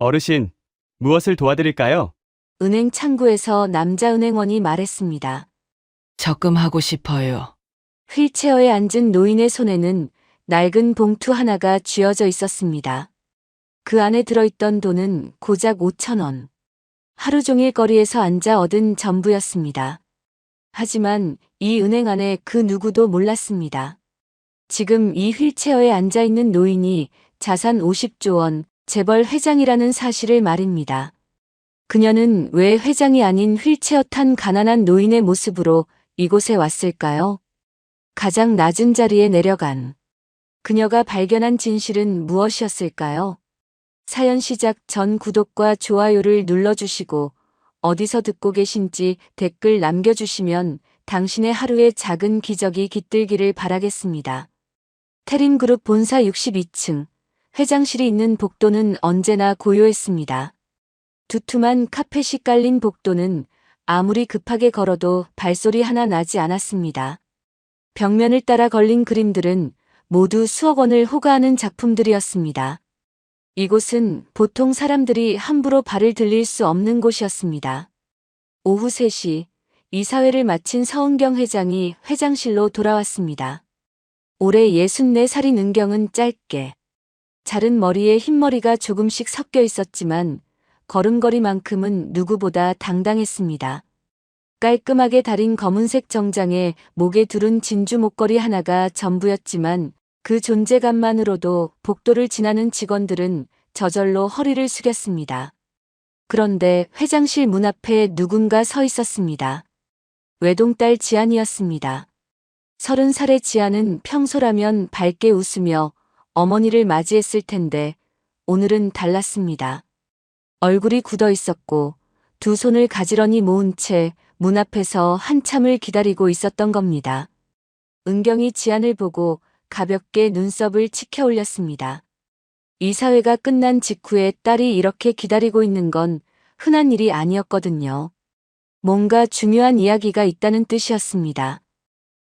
어르신, 무엇을 도와드릴까요? 은행 창구에서 남자 은행원이 말했습니다. 적금하고 싶어요. 휠체어에 앉은 노인의 손에는 낡은 봉투 하나가 쥐어져 있었습니다. 그 안에 들어있던 돈은 고작 5천 원. 하루 종일 거리에서 앉아 얻은 전부였습니다. 하지만 이 은행 안에 그 누구도 몰랐습니다. 지금 이 휠체어에 앉아 있는 노인이 자산 50조 원, 재벌 회장이라는 사실을 말입니다. 그녀는 왜 회장이 아닌 휠체어 탄 가난한 노인의 모습으로 이곳에 왔을까요? 가장 낮은 자리에 내려간 그녀가 발견한 진실은 무엇이었을까요? 사연 시작 전 구독과 좋아요를 눌러주시고 어디서 듣고 계신지 댓글 남겨주시면 당신의 하루에 작은 기적이 깃들기를 바라겠습니다. 태림그룹 본사 62층 회장실이 있는 복도는 언제나 고요했습니다. 두툼한 카펫이 깔린 복도는 아무리 급하게 걸어도 발소리 하나 나지 않았습니다. 벽면을 따라 걸린 그림들은 모두 수억 원을 호가하는 작품들이었습니다. 이곳은 보통 사람들이 함부로 발을 들릴 수 없는 곳이었습니다. 오후 3시 이사회를 마친 서은경 회장이 회장실로 돌아왔습니다. 올해 64살인 은경은 짧게 자른 머리에 흰머리가 조금씩 섞여 있었지만 걸음걸이만큼은 누구보다 당당했습니다. 깔끔하게 다린 검은색 정장에 목에 두른 진주 목걸이 하나가 전부였지만 그 존재감만으로도 복도를 지나는 직원들은 저절로 허리를 숙였습니다. 그런데 회장실 문 앞에 누군가 서 있었습니다. 외동딸 지안이었습니다. 30살의 지안은 평소라면 밝게 웃으며 어머니를 맞이했을 텐데 오늘은 달랐습니다. 얼굴이 굳어 있었고 두 손을 가지런히 모은 채 문 앞에서 한참을 기다리고 있었던 겁니다. 은경이 지안을 보고 가볍게 눈썹을 치켜 올렸습니다. 이사회가 끝난 직후에 딸이 이렇게 기다리고 있는 건 흔한 일이 아니었거든요. 뭔가 중요한 이야기가 있다는 뜻이었습니다.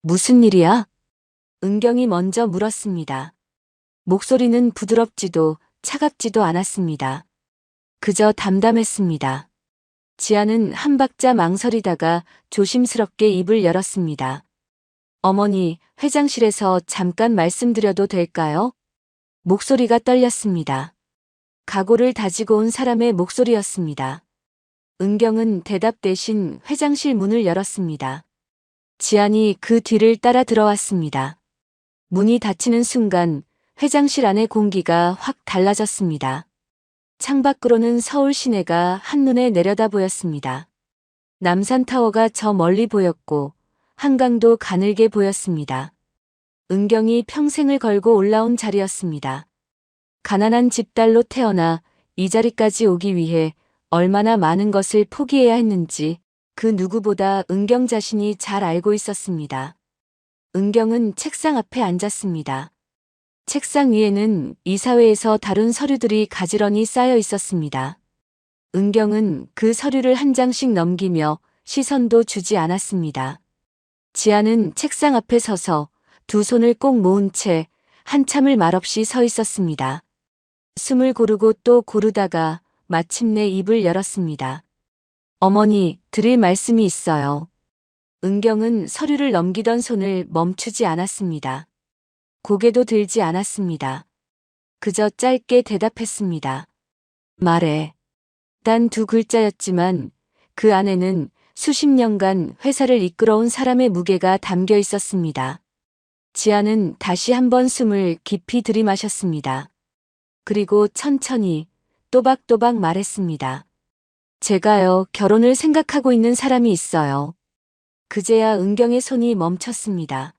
무슨 일이야? 은경이 먼저 물었습니다. 목소리는 부드럽지도 차갑지도 않았습니다. 그저 담담했습니다. 지아는 한 박자 망설이다가 조심스럽게 입을 열었습니다. 어머니, 회장실에서 잠깐 말씀드려도 될까요? 목소리가 떨렸습니다. 각오를 다지고 온 사람의 목소리였습니다. 은경은 대답 대신 회장실 문을 열었습니다. 지안이 그 뒤를 따라 들어왔습니다. 문이 닫히는 순간 회장실 안의 공기가 확 달라졌습니다. 창밖으로는 서울 시내가 한눈에 내려다 보였습니다. 남산타워가 저 멀리 보였고 한강도 가늘게 보였습니다. 은경이 평생을 걸고 올라온 자리였습니다. 가난한 집딸로 태어나 이 자리까지 오기 위해 얼마나 많은 것을 포기해야 했는지 그 누구보다 은경 자신이 잘 알고 있었습니다. 은경은 책상 앞에 앉았습니다. 책상 위에는 이사회에서 다룬 서류들이 가지런히 쌓여 있었습니다. 은경은 그 서류를 한 장씩 넘기며 시선도 주지 않았습니다. 지아는 책상 앞에 서서 두 손을 꼭 모은 채 한참을 말없이 서 있었습니다. 숨을 고르고 또 고르다가 마침내 입을 열었습니다. 어머니, 드릴 말씀이 있어요. 은경은 서류를 넘기던 손을 멈추지 않았습니다. 고개도 들지 않았습니다. 그저 짧게 대답했습니다. 말해. 단 두 글자였지만 그 안에는 수십 년간 회사를 이끌어온 사람의 무게가 담겨 있었습니다. 지아는 다시 한번 숨을 깊이 들이마셨습니다. 그리고 천천히 또박또박 말했습니다. 제가요, 결혼을 생각하고 있는 사람이 있어요. 그제야 은경의 손이 멈췄습니다.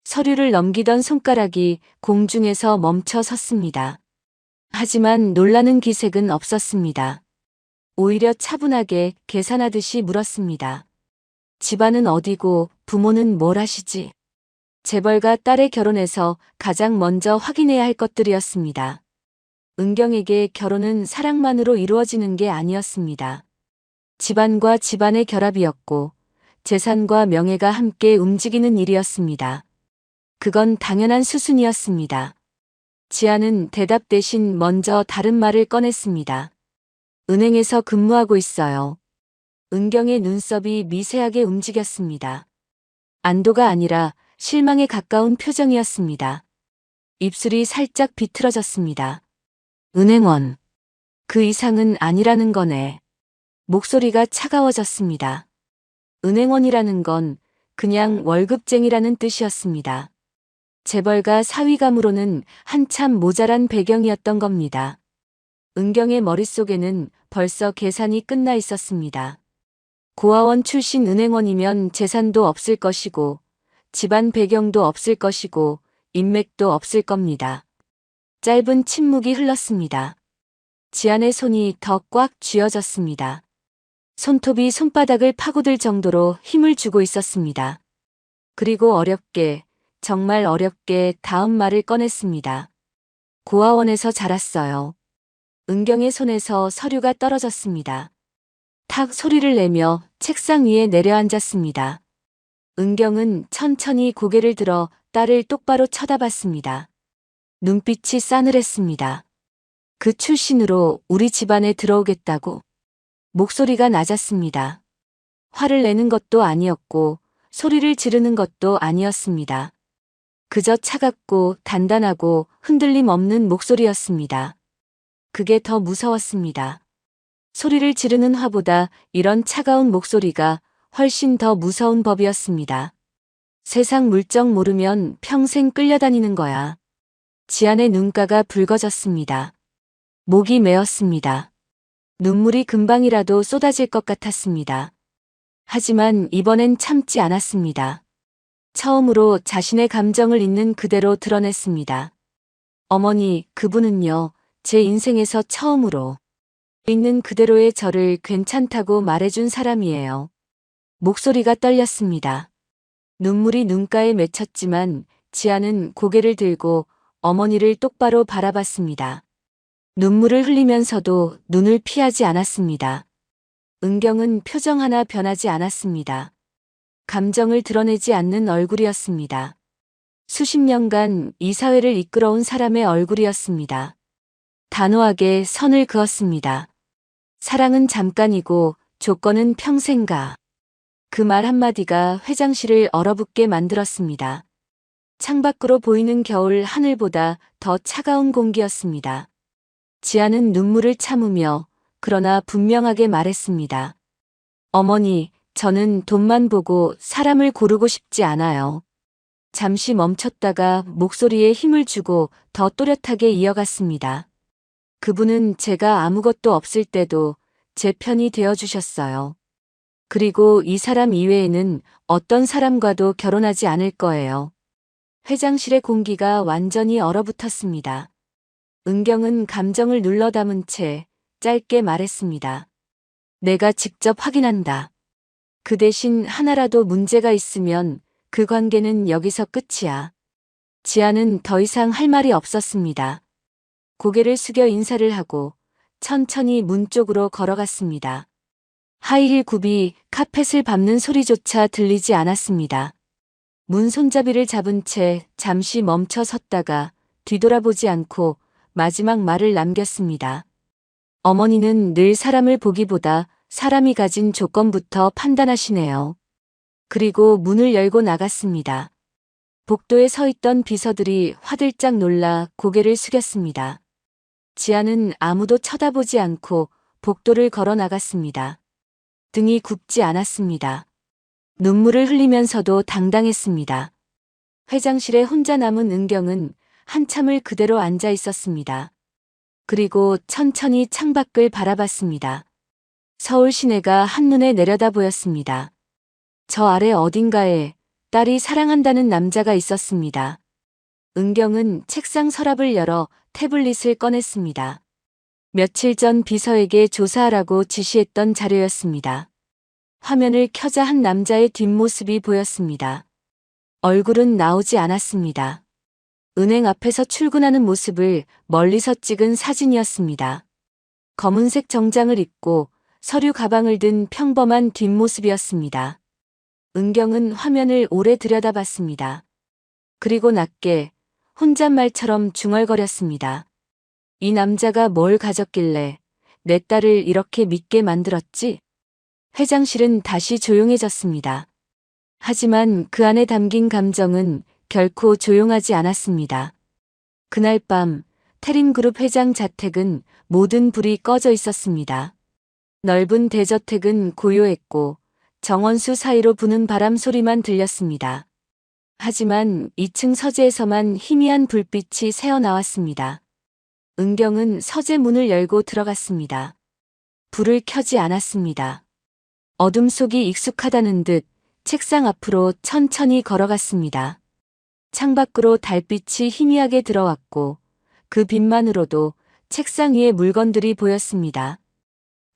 서류를 넘기던 손가락이 공중에서 멈춰 섰습니다. 하지만 놀라는 기색은 없었습니다. 오히려 차분하게 계산하듯이 물었습니다. 집안은 어디고 부모는 뭘 하시지? 재벌과 딸의 결혼에서 가장 먼저 확인해야 할 것들이었습니다. 은경에게 결혼은 사랑만으로 이루어지는 게 아니었습니다. 집안과 집안의 결합이었고 재산과 명예가 함께 움직이는 일이었습니다. 그건 당연한 수순이었습니다. 지아는 대답 대신 먼저 다른 말을 꺼냈습니다. 은행에서 근무하고 있어요. 은경의 눈썹이 미세하게 움직였습니다. 안도가 아니라 실망에 가까운 표정이었습니다. 입술이 살짝 비틀어졌습니다. 은행원. 그 이상은 아니라는 거네. 목소리가 차가워졌습니다. 은행원이라는 건 그냥 월급쟁이라는 뜻이었습니다. 재벌가 사위감으로는 한참 모자란 배경이었던 겁니다. 은경의 머릿속에는 벌써 계산이 끝나 있었습니다. 고아원 출신 은행원이면 재산도 없을 것이고, 집안 배경도 없을 것이고, 인맥도 없을 겁니다. 짧은 침묵이 흘렀습니다. 지안의 손이 더 꽉 쥐어졌습니다. 손톱이 손바닥을 파고들 정도로 힘을 주고 있었습니다. 그리고 어렵게, 정말 어렵게 다음 말을 꺼냈습니다. 고아원에서 자랐어요. 은경의 손에서 서류가 떨어졌습니다. 탁 소리를 내며 책상 위에 내려앉았습니다. 은경은 천천히 고개를 들어 딸을 똑바로 쳐다봤습니다. 눈빛이 싸늘했습니다. 그 출신으로 우리 집안에 들어오겠다고. 목소리가 낮았습니다. 화를 내는 것도 아니었고 소리를 지르는 것도 아니었습니다. 그저 차갑고 단단하고 흔들림 없는 목소리였습니다. 그게 더 무서웠습니다. 소리를 지르는 화보다 이런 차가운 목소리가 훨씬 더 무서운 법이었습니다. 세상 물정 모르면 평생 끌려다니는 거야. 지안의 눈가가 붉어졌습니다. 목이 메었습니다. 눈물이 금방이라도 쏟아질 것 같았습니다. 하지만 이번엔 참지 않았습니다. 처음으로 자신의 감정을 있는 그대로 드러냈습니다. 어머니, 그분은요, 제 인생에서 처음으로 있는 그대로의 저를 괜찮다고 말해준 사람이에요. 목소리가 떨렸습니다. 눈물이 눈가에 맺혔지만 지아는 고개를 들고 어머니를 똑바로 바라봤습니다. 눈물을 흘리면서도 눈을 피하지 않았습니다. 은경은 표정 하나 변하지 않았습니다. 감정을 드러내지 않는 얼굴이었습니다. 수십 년간 이 사회를 이끌어온 사람의 얼굴이었습니다. 단호하게 선을 그었습니다. 사랑은 잠깐이고 조건은 평생가. 그 말 한마디가 회장실을 얼어붙게 만들었습니다. 창밖으로 보이는 겨울 하늘보다 더 차가운 공기였습니다. 지아는 눈물을 참으며 그러나 분명하게 말했습니다. 어머니, 저는 돈만 보고 사람을 고르고 싶지 않아요. 잠시 멈췄다가 목소리에 힘을 주고 더 또렷하게 이어갔습니다. 그분은 제가 아무것도 없을 때도 제 편이 되어주셨어요. 그리고 이 사람 이외에는 어떤 사람과도 결혼하지 않을 거예요. 회장실의 공기가 완전히 얼어붙었습니다. 은경은 감정을 눌러 담은 채 짧게 말했습니다. 내가 직접 확인한다. 그 대신 하나라도 문제가 있으면 그 관계는 여기서 끝이야. 지아는 더 이상 할 말이 없었습니다. 고개를 숙여 인사를 하고 천천히 문 쪽으로 걸어갔습니다. 하이힐 굽이 카펫을 밟는 소리조차 들리지 않았습니다. 문 손잡이를 잡은 채 잠시 멈춰 섰다가 뒤돌아보지 않고 마지막 말을 남겼습니다. 어머니는 늘 사람을 보기보다 사람이 가진 조건부터 판단하시네요. 그리고 문을 열고 나갔습니다. 복도에 서 있던 비서들이 화들짝 놀라 고개를 숙였습니다. 지아는 아무도 쳐다보지 않고 복도를 걸어 나갔습니다. 등이 굽지 않았습니다. 눈물을 흘리면서도 당당했습니다. 회장실에 혼자 남은 은경은 한참을 그대로 앉아 있었습니다. 그리고 천천히 창밖을 바라봤습니다. 서울 시내가 한눈에 내려다 보였습니다. 저 아래 어딘가에 딸이 사랑한다는 남자가 있었습니다. 은경은 책상 서랍을 열어 태블릿을 꺼냈습니다. 며칠 전 비서에게 조사하라고 지시했던 자료였습니다. 화면을 켜자 한 남자의 뒷모습이 보였습니다. 얼굴은 나오지 않았습니다. 은행 앞에서 출근하는 모습을 멀리서 찍은 사진이었습니다. 검은색 정장을 입고 서류 가방을 든 평범한 뒷모습이었습니다. 은경은 화면을 오래 들여다봤습니다. 그리고 낮게 혼잣말처럼 중얼거렸습니다. 이 남자가 뭘 가졌길래 내 딸을 이렇게 믿게 만들었지? 회장실은 다시 조용해졌습니다. 하지만 그 안에 담긴 감정은 결코 조용하지 않았습니다. 그날 밤 태림그룹 회장 자택은 모든 불이 꺼져 있었습니다. 넓은 대저택은 고요했고 정원수 사이로 부는 바람 소리만 들렸습니다. 하지만 2층 서재에서만 희미한 불빛이 새어나왔습니다. 은경은 서재 문을 열고 들어갔습니다. 불을 켜지 않았습니다. 어둠 속이 익숙하다는 듯 책상 앞으로 천천히 걸어갔습니다. 창밖으로 달빛이 희미하게 들어왔고 그 빛만으로도 책상 위에 물건들이 보였습니다.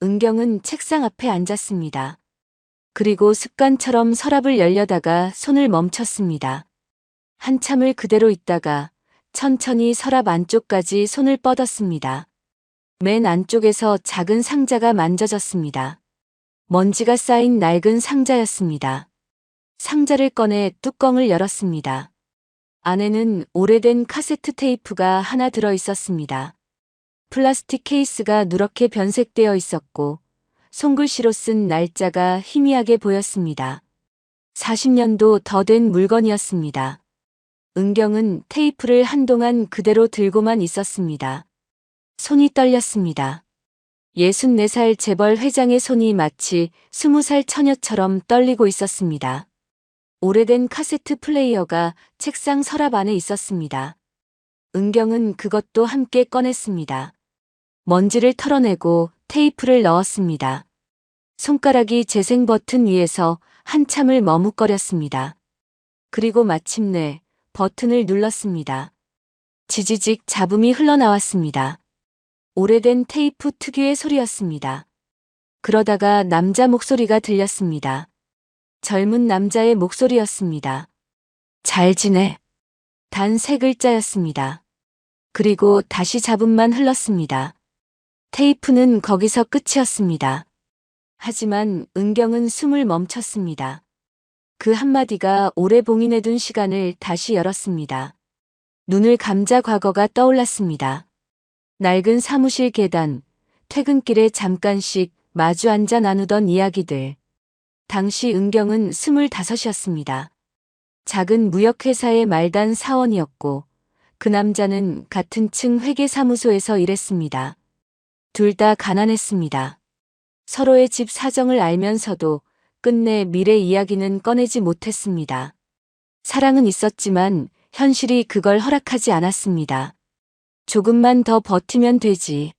은경은 책상 앞에 앉았습니다. 그리고 습관처럼 서랍을 열려다가 손을 멈췄습니다. 한참을 그대로 있다가 천천히 서랍 안쪽까지 손을 뻗었습니다. 맨 안쪽에서 작은 상자가 만져졌습니다. 먼지가 쌓인 낡은 상자였습니다. 상자를 꺼내 뚜껑을 열었습니다. 안에는 오래된 카세트 테이프가 하나 들어 있었습니다. 플라스틱 케이스가 누렇게 변색되어 있었고 손글씨로 쓴 날짜가 희미하게 보였습니다. 40년도 더 된 물건이었습니다. 은경은 테이프를 한동안 그대로 들고만 있었습니다. 손이 떨렸습니다. 64살 재벌 회장의 손이 마치 20살 처녀처럼 떨리고 있었습니다. 오래된 카세트 플레이어가 책상 서랍 안에 있었습니다. 은경은 그것도 함께 꺼냈습니다. 먼지를 털어내고 테이프를 넣었습니다. 손가락이 재생 버튼 위에서 한참을 머뭇거렸습니다. 그리고 마침내 버튼을 눌렀습니다. 지지직 잡음이 흘러나왔습니다. 오래된 테이프 특유의 소리였습니다. 그러다가 남자 목소리가 들렸습니다. 젊은 남자의 목소리였습니다. 잘 지내. 단 3글자였습니다. 그리고 다시 잡음만 흘렀습니다. 테이프는 거기서 끝이었습니다. 하지만 은경은 숨을 멈췄습니다. 그 한마디가 오래 봉인해둔 시간을 다시 열었습니다. 눈을 감자 과거가 떠올랐습니다. 낡은 사무실 계단, 퇴근길에 잠깐씩 마주 앉아 나누던 이야기들. 당시 은경은 25이었습니다. 작은 무역회사의 말단 사원이었고 그 남자는 같은 층 회계사무소에서 일했습니다. 둘 다 가난했습니다. 서로의 집 사정을 알면서도 끝내 미래 이야기는 꺼내지 못했습니다. 사랑은 있었지만 현실이 그걸 허락하지 않았습니다. 조금만 더 버티면 되지.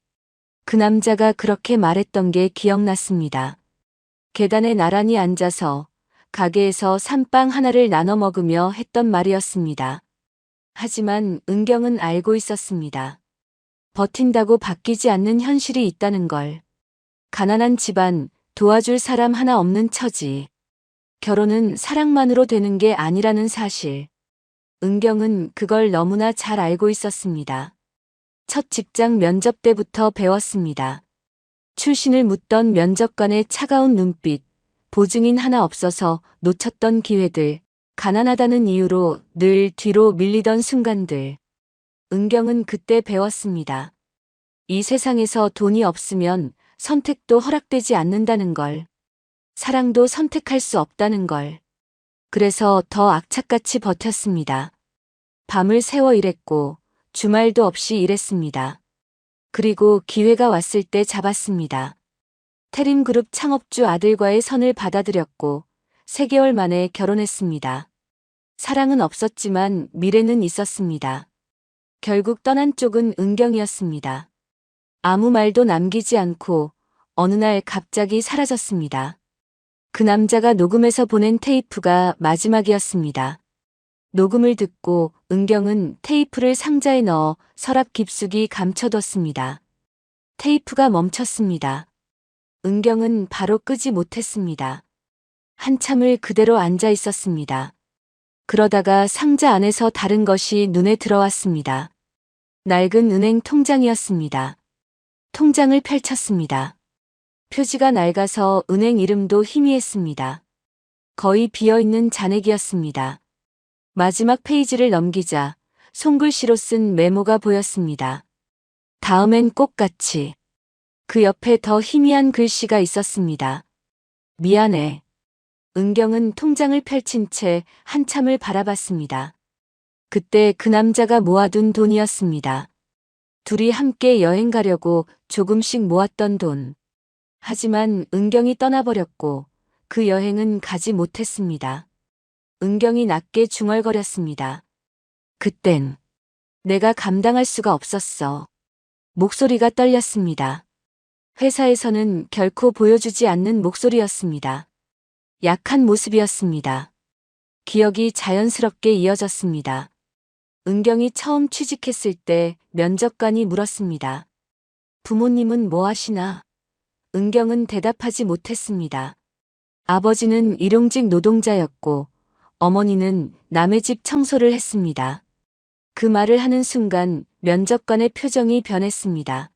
그 남자가 그렇게 말했던 게 기억났습니다. 계단에 나란히 앉아서 가게에서 산빵 하나를 나눠 먹으며 했던 말이었습니다. 하지만 은경은 알고 있었습니다. 버틴다고 바뀌지 않는 현실이 있다는 걸. 가난한 집안, 도와줄 사람 하나 없는 처지. 결혼은 사랑만으로 되는 게 아니라는 사실. 은경은 그걸 너무나 잘 알고 있었습니다. 첫 직장 면접 때부터 배웠습니다. 출신을 묻던 면접관의 차가운 눈빛, 보증인 하나 없어서 놓쳤던 기회들, 가난하다는 이유로 늘 뒤로 밀리던 순간들. 은경은 그때 배웠습니다. 이 세상에서 돈이 없으면 선택도 허락되지 않는다는 걸. 사랑도 선택할 수 없다는 걸. 그래서 더 악착같이 버텼습니다. 밤을 새워 일했고 주말도 없이 일했습니다. 그리고 기회가 왔을 때 잡았습니다. 태림그룹 창업주 아들과의 선을 받아들였고 3개월 만에 결혼했습니다. 사랑은 없었지만 미래는 있었습니다. 결국 떠난 쪽은 은경이었습니다. 아무 말도 남기지 않고 어느 날 갑자기 사라졌습니다. 그 남자가 녹음해서 보낸 테이프가 마지막이었습니다. 녹음을 듣고 은경은 테이프를 상자에 넣어 서랍 깊숙이 감춰뒀습니다. 테이프가 멈췄습니다. 은경은 바로 끄지 못했습니다. 한참을 그대로 앉아 있었습니다. 그러다가 상자 안에서 다른 것이 눈에 들어왔습니다. 낡은 은행 통장이었습니다. 통장을 펼쳤습니다. 표지가 낡아서 은행 이름도 희미했습니다. 거의 비어있는 잔액이었습니다. 마지막 페이지를 넘기자 손글씨로 쓴 메모가 보였습니다. 다음엔 꼭 같이. 그 옆에 더 희미한 글씨가 있었습니다. 미안해. 은경은 통장을 펼친 채 한참을 바라봤습니다. 그때 그 남자가 모아둔 돈이었습니다. 둘이 함께 여행 가려고 조금씩 모았던 돈. 하지만 은경이 떠나버렸고 그 여행은 가지 못했습니다. 은경이 낮게 중얼거렸습니다. 그땐 내가 감당할 수가 없었어. 목소리가 떨렸습니다. 회사에서는 결코 보여주지 않는 목소리였습니다. 약한 모습이었습니다. 기억이 자연스럽게 이어졌습니다. 은경이 처음 취직했을 때 면접관이 물었습니다. 부모님은 뭐 하시나? 은경은 대답하지 못했습니다. 아버지는 일용직 노동자였고 어머니는 남의 집 청소를 했습니다. 그 말을 하는 순간 면접관의 표정이 변했습니다.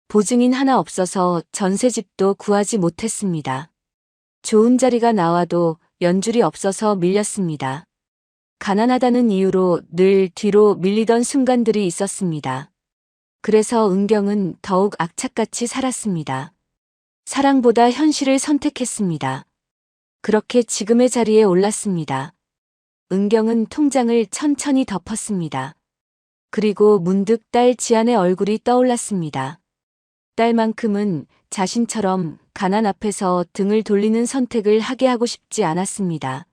보증인 하나 없어서 전세집도 구하지 못했습니다. 좋은 자리가 나와도 연줄이 없어서 밀렸습니다. 가난하다는 이유로 늘 뒤로 밀리던 순간들이 있었습니다. 그래서 은경은 더욱 악착같이 살았습니다. 사랑보다 현실을 선택했습니다. 그렇게 지금의 자리에 올랐습니다. 은경은 통장을 천천히 덮었습니다. 그리고 문득 딸 지안의 얼굴이 떠올랐습니다. 딸만큼은 자신처럼 가난 앞에서 등을 돌리는 선택을 하게 하고 싶지 않았습니다.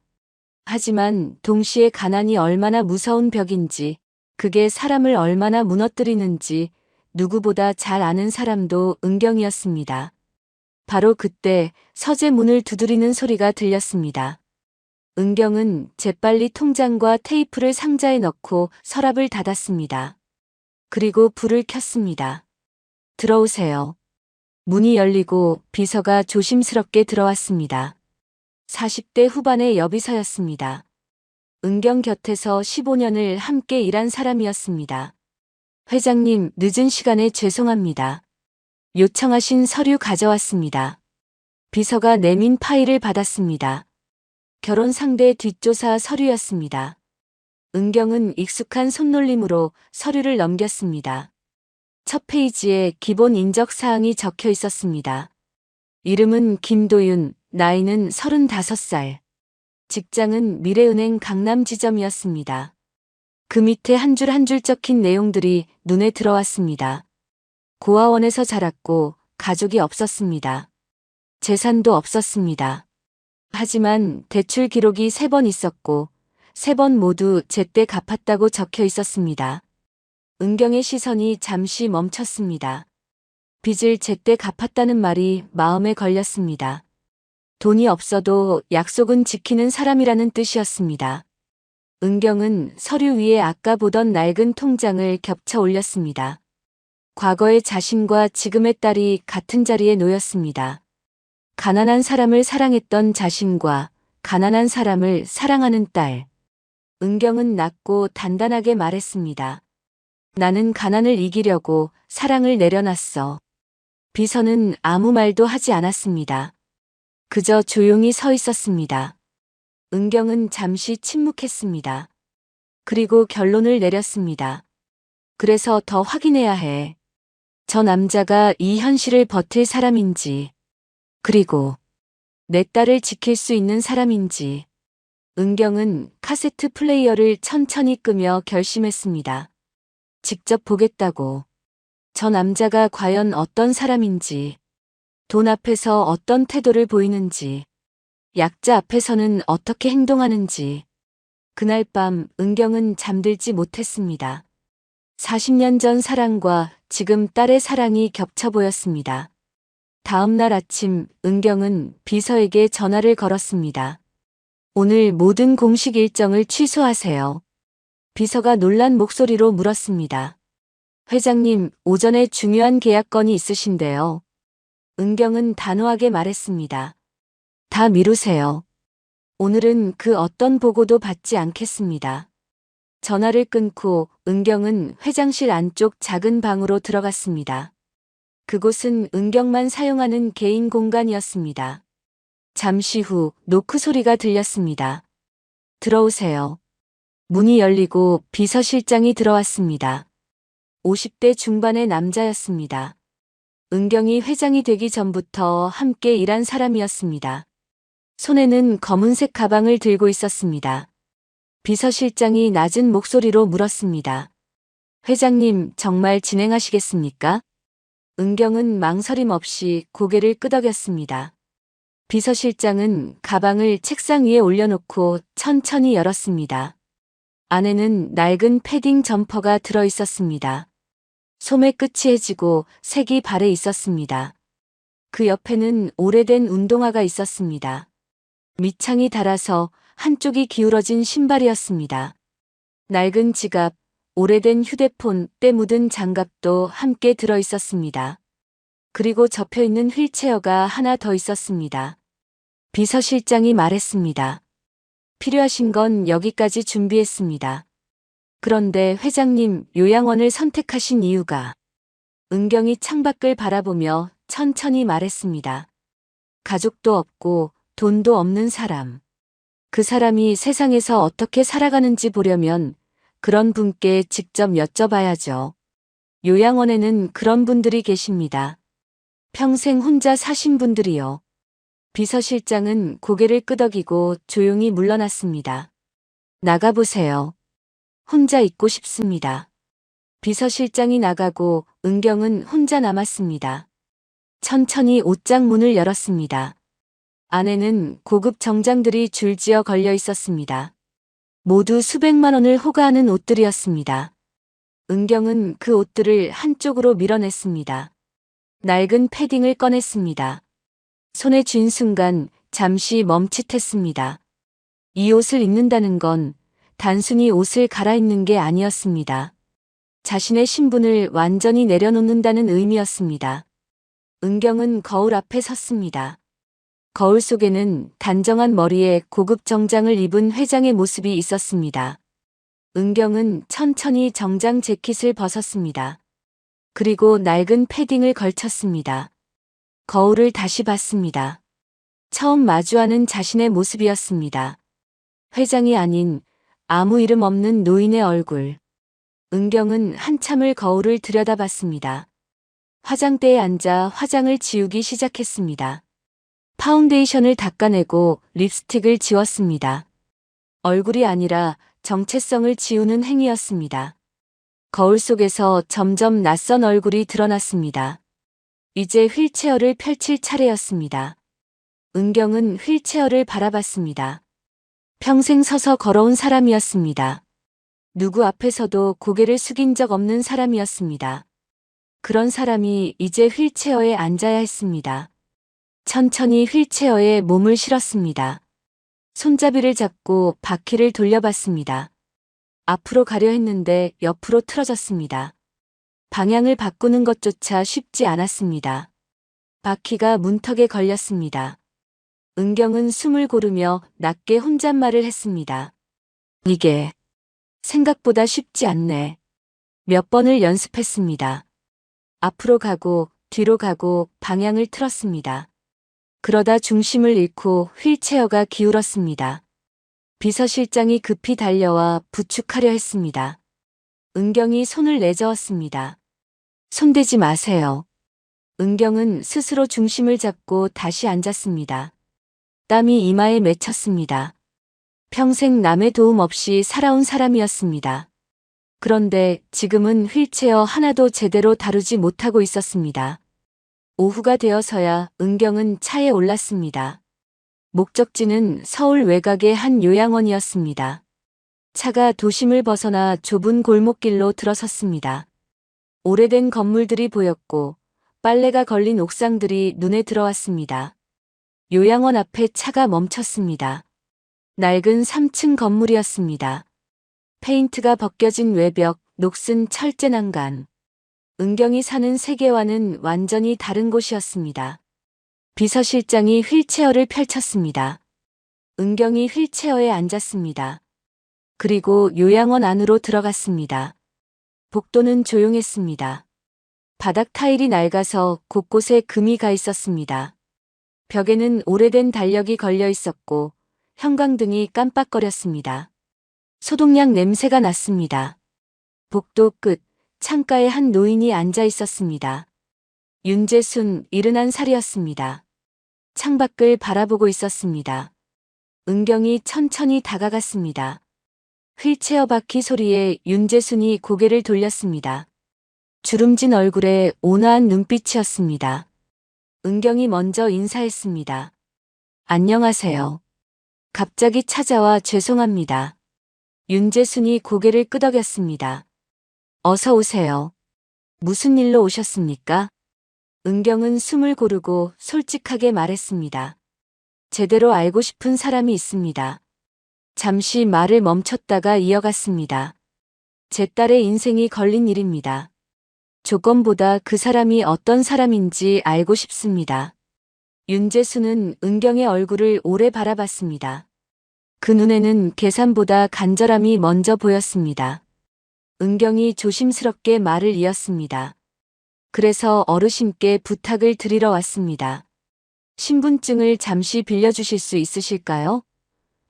하지만 동시에 가난이 얼마나 무서운 벽인지, 그게 사람을 얼마나 무너뜨리는지 누구보다 잘 아는 사람도 은경이었습니다. 바로 그때 서재 문을 두드리는 소리가 들렸습니다. 은경은 재빨리 통장과 테이프를 상자에 넣고 서랍을 닫았습니다. 그리고 불을 켰습니다. 들어오세요. 문이 열리고 비서가 조심스럽게 들어왔습니다. 40대 후반의 여비서였습니다. 은경 곁에서 15년을 함께 일한 사람이었습니다. 회장님, 늦은 시간에 죄송합니다. 요청하신 서류 가져왔습니다. 비서가 내민 파일을 받았습니다. 결혼 상대 뒷조사 서류였습니다. 은경은 익숙한 손놀림으로 서류를 넘겼습니다. 첫 페이지에 기본 인적 사항이 적혀 있었습니다. 이름은 김도윤, 나이는 35살. 직장은 미래은행 강남 지점이었습니다. 그 밑에 한 줄 한 줄 적힌 내용들이 눈에 들어왔습니다. 고아원에서 자랐고 가족이 없었습니다. 재산도 없었습니다. 하지만 대출 기록이 3번 있었고 3번 모두 제때 갚았다고 적혀 있었습니다. 은경의 시선이 잠시 멈췄습니다. 빚을 제때 갚았다는 말이 마음에 걸렸습니다. 돈이 없어도 약속은 지키는 사람이라는 뜻이었습니다. 은경은 서류 위에 아까 보던 낡은 통장을 겹쳐 올렸습니다. 과거의 자신과 지금의 딸이 같은 자리에 놓였습니다. 가난한 사람을 사랑했던 자신과 가난한 사람을 사랑하는 딸. 은경은 낮고 단단하게 말했습니다. 나는 가난을 이기려고 사랑을 내려놨어. 비서는 아무 말도 하지 않았습니다. 그저 조용히 서 있었습니다. 은경은 잠시 침묵했습니다. 그리고 결론을 내렸습니다. 그래서 더 확인해야 해. 저 남자가 이 현실을 버틸 사람인지, 그리고 내 딸을 지킬 수 있는 사람인지. 은경은 카세트 플레이어를 천천히 끄며 결심했습니다. 직접 보겠다고. 저 남자가 과연 어떤 사람인지, 돈 앞에서 어떤 태도를 보이는지, 약자 앞에서는 어떻게 행동하는지. 그날 밤 은경은 잠들지 못했습니다. 40년 전 사랑과 지금 딸의 사랑이 겹쳐 보였습니다. 다음 날 아침 은경은 비서에게 전화를 걸었습니다. 오늘 모든 공식 일정을 취소하세요. 비서가 놀란 목소리로 물었습니다. 회장님, 오전에 중요한 계약 건이 있으신데요. 은경은 단호하게 말했습니다. 다 미루세요. 오늘은 그 어떤 보고도 받지 않겠습니다. 전화를 끊고 은경은 회장실 안쪽 작은 방으로 들어갔습니다. 그곳은 은경만 사용하는 개인 공간이었습니다. 잠시 후 노크 소리가 들렸습니다. 들어오세요. 문이 열리고 비서실장이 들어왔습니다. 50대 중반의 남자였습니다. 은경이 회장이 되기 전부터 함께 일한 사람이었습니다. 손에는 검은색 가방을 들고 있었습니다. 비서실장이 낮은 목소리로 물었습니다. 회장님, 정말 진행하시겠습니까? 은경은 망설임 없이 고개를 끄덕였습니다. 비서실장은 가방을 책상 위에 올려놓고 천천히 열었습니다. 안에는 낡은 패딩 점퍼가 들어 있었습니다. 소매 끝이 해지고 색이 발해 있었습니다. 그 옆에는 오래된 운동화가 있었습니다. 밑창이 닳아서 한쪽이 기울어진 신발이었습니다. 낡은 지갑, 오래된 휴대폰, 때 묻은 장갑도 함께 들어 있었습니다. 그리고 접혀 있는 휠체어가 하나 더 있었습니다. 비서실장이 말했습니다. 필요하신 건 여기까지 준비했습니다. 그런데 회장님, 요양원을 선택하신 이유가? 은경이 창밖을 바라보며 천천히 말했습니다. 가족도 없고 돈도 없는 사람. 그 사람이 세상에서 어떻게 살아가는지 보려면 그런 분께 직접 여쭤봐야죠. 요양원에는 그런 분들이 계십니다. 평생 혼자 사신 분들이요. 비서실장은 고개를 끄덕이고 조용히 물러났습니다. 나가보세요. 혼자 있고 싶습니다. 비서실장이 나가고 은경은 혼자 남았습니다. 천천히 옷장 문을 열었습니다. 안에는 고급 정장들이 줄지어 걸려 있었습니다. 모두 수백만 원을 호가하는 옷들이었습니다. 은경은 그 옷들을 한쪽으로 밀어냈습니다. 낡은 패딩을 꺼냈습니다. 손에 쥔 순간 잠시 멈칫했습니다. 이 옷을 입는다는 건 단순히 옷을 갈아입는 게 아니었습니다. 자신의 신분을 완전히 내려놓는다는 의미였습니다. 은경은 거울 앞에 섰습니다. 거울 속에는 단정한 머리에 고급 정장을 입은 회장의 모습이 있었습니다. 은경은 천천히 정장 재킷을 벗었습니다. 그리고 낡은 패딩을 걸쳤습니다. 거울을 다시 봤습니다. 처음 마주하는 자신의 모습이었습니다. 회장이 아닌 아무 이름 없는 노인의 얼굴. 은경은 한참을 거울을 들여다봤습니다. 화장대에 앉아 화장을 지우기 시작했습니다. 파운데이션을 닦아내고 립스틱을 지웠습니다. 얼굴이 아니라 정체성을 지우는 행위였습니다. 거울 속에서 점점 낯선 얼굴이 드러났습니다. 이제 휠체어를 펼칠 차례였습니다. 은경은 휠체어를 바라봤습니다. 평생 서서 걸어온 사람이었습니다. 누구 앞에서도 고개를 숙인 적 없는 사람이었습니다. 그런 사람이 이제 휠체어에 앉아야 했습니다. 천천히 휠체어에 몸을 실었습니다. 손잡이를 잡고 바퀴를 돌려봤습니다. 앞으로 가려 했는데 옆으로 틀어졌습니다. 방향을 바꾸는 것조차 쉽지 않았습니다. 바퀴가 문턱에 걸렸습니다. 은경은 숨을 고르며 낮게 혼잣말을 했습니다. 이게 생각보다 쉽지 않네. 몇 번을 연습했습니다. 앞으로 가고 뒤로 가고 방향을 틀었습니다. 그러다 중심을 잃고 휠체어가 기울었습니다. 비서실장이 급히 달려와 부축하려 했습니다. 은경이 손을 내저었습니다. 손대지 마세요. 은경은 스스로 중심을 잡고 다시 앉았습니다. 땀이 이마에 맺혔습니다. 평생 남의 도움 없이 살아온 사람이었습니다. 그런데 지금은 휠체어 하나도 제대로 다루지 못하고 있었습니다. 오후가 되어서야 은경은 차에 올랐습니다. 목적지는 서울 외곽의 한 요양원이었습니다. 차가 도심을 벗어나 좁은 골목길로 들어섰습니다. 오래된 건물들이 보였고 빨래가 걸린 옥상들이 눈에 들어왔습니다. 요양원 앞에 차가 멈췄습니다. 낡은 3층 건물이었습니다. 페인트가 벗겨진 외벽, 녹슨 철제 난간. 은경이 사는 세계와는 완전히 다른 곳이었습니다. 비서실장이 휠체어를 펼쳤습니다. 은경이 휠체어에 앉았습니다. 그리고 요양원 안으로 들어갔습니다. 복도는 조용했습니다. 바닥 타일이 낡아서 곳곳에 금이 가 있었습니다. 벽에는 오래된 달력이 걸려 있었고 형광등이 깜빡거렸습니다. 소독약 냄새가 났습니다. 복도 끝 창가에 한 노인이 앉아 있었습니다. 윤재순 71살이었습니다. 창밖을 바라보고 있었습니다. 은경이 천천히 다가갔습니다. 휠체어 바퀴 소리에 윤재순이 고개를 돌렸습니다. 주름진 얼굴에 온화한 눈빛이었습니다. 은경이 먼저 인사했습니다. 안녕하세요. 갑자기 찾아와 죄송합니다. 윤재순이 고개를 끄덕였습니다. 어서 오세요. 무슨 일로 오셨습니까? 은경은 숨을 고르고 솔직하게 말했습니다. 제대로 알고 싶은 사람이 있습니다. 잠시 말을 멈췄다가 이어갔습니다. 제 딸의 인생이 걸린 일입니다. 조건보다 그 사람이 어떤 사람인지 알고 싶습니다. 윤재수는 은경의 얼굴을 오래 바라봤습니다. 그 눈에는 계산보다 간절함이 먼저 보였습니다. 은경이 조심스럽게 말을 이었습니다. 그래서 어르신께 부탁을 드리러 왔습니다. 신분증을 잠시 빌려주실 수 있으실까요?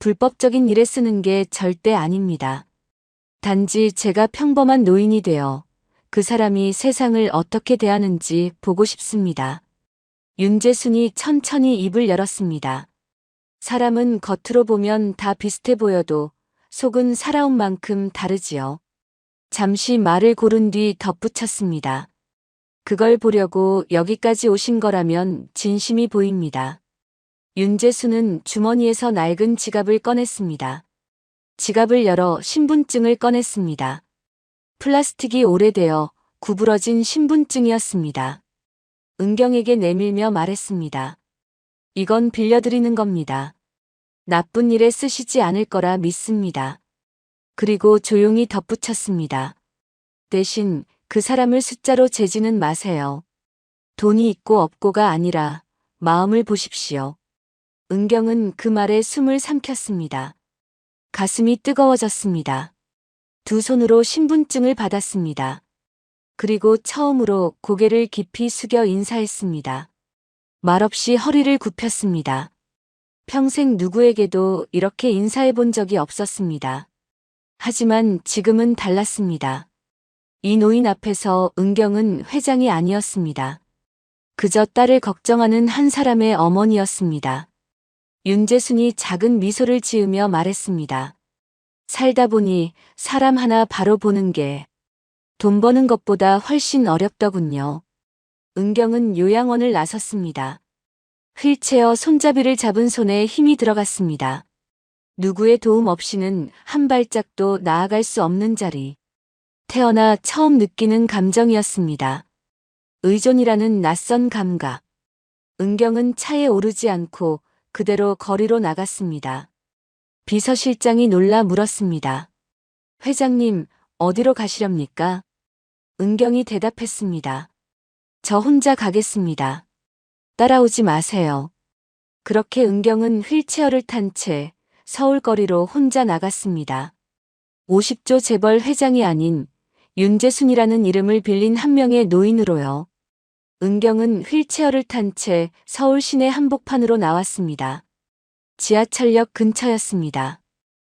불법적인 일에 쓰는 게 절대 아닙니다. 단지 제가 평범한 노인이 되어 그 사람이 세상을 어떻게 대하는지 보고 싶습니다. 윤재순이 천천히 입을 열었습니다. 사람은 겉으로 보면 다 비슷해 보여도 속은 살아온 만큼 다르지요. 잠시 말을 고른 뒤 덧붙였습니다. 그걸 보려고 여기까지 오신 거라면 진심이 보입니다. 윤재수는 주머니에서 낡은 지갑을 꺼냈습니다. 지갑을 열어 신분증을 꺼냈습니다. 플라스틱이 오래되어 구부러진 신분증이었습니다. 은경에게 내밀며 말했습니다. 이건 빌려드리는 겁니다. 나쁜 일에 쓰시지 않을 거라 믿습니다. 그리고 조용히 덧붙였습니다. 대신 그 사람을 숫자로 재지는 마세요. 돈이 있고 없고가 아니라 마음을 보십시오. 은경은 그 말에 숨을 삼켰습니다. 가슴이 뜨거워졌습니다. 두 손으로 신분증을 받았습니다. 그리고 처음으로 고개를 깊이 숙여 인사했습니다. 말없이 허리를 굽혔습니다. 평생 누구에게도 이렇게 인사해 본 적이 없었습니다. 하지만 지금은 달랐습니다. 이 노인 앞에서 은경은 회장이 아니었습니다. 그저 딸을 걱정하는 한 사람의 어머니였습니다. 윤재순이 작은 미소를 지으며 말했습니다. 살다 보니 사람 하나 바로 보는 게 돈 버는 것보다 훨씬 어렵더군요. 은경은 요양원을 나섰습니다. 휠체어 손잡이를 잡은 손에 힘이 들어갔습니다. 누구의 도움 없이는 한 발짝도 나아갈 수 없는 자리. 태어나 처음 느끼는 감정이었습니다. 의존이라는 낯선 감각. 은경은 차에 오르지 않고 그대로 거리로 나갔습니다. 비서실장이 놀라 물었습니다. 회장님, 어디로 가시렵니까? 은경이 대답했습니다. 저 혼자 가겠습니다. 따라오지 마세요. 그렇게 은경은 휠체어를 탄 채 서울거리로 혼자 나갔습니다. 50조 재벌 회장이 아닌 윤재순이라는 이름을 빌린 한 명의 노인으로요. 은경은 휠체어를 탄 채 서울 시내 한복판으로 나왔습니다. 지하철역 근처였습니다.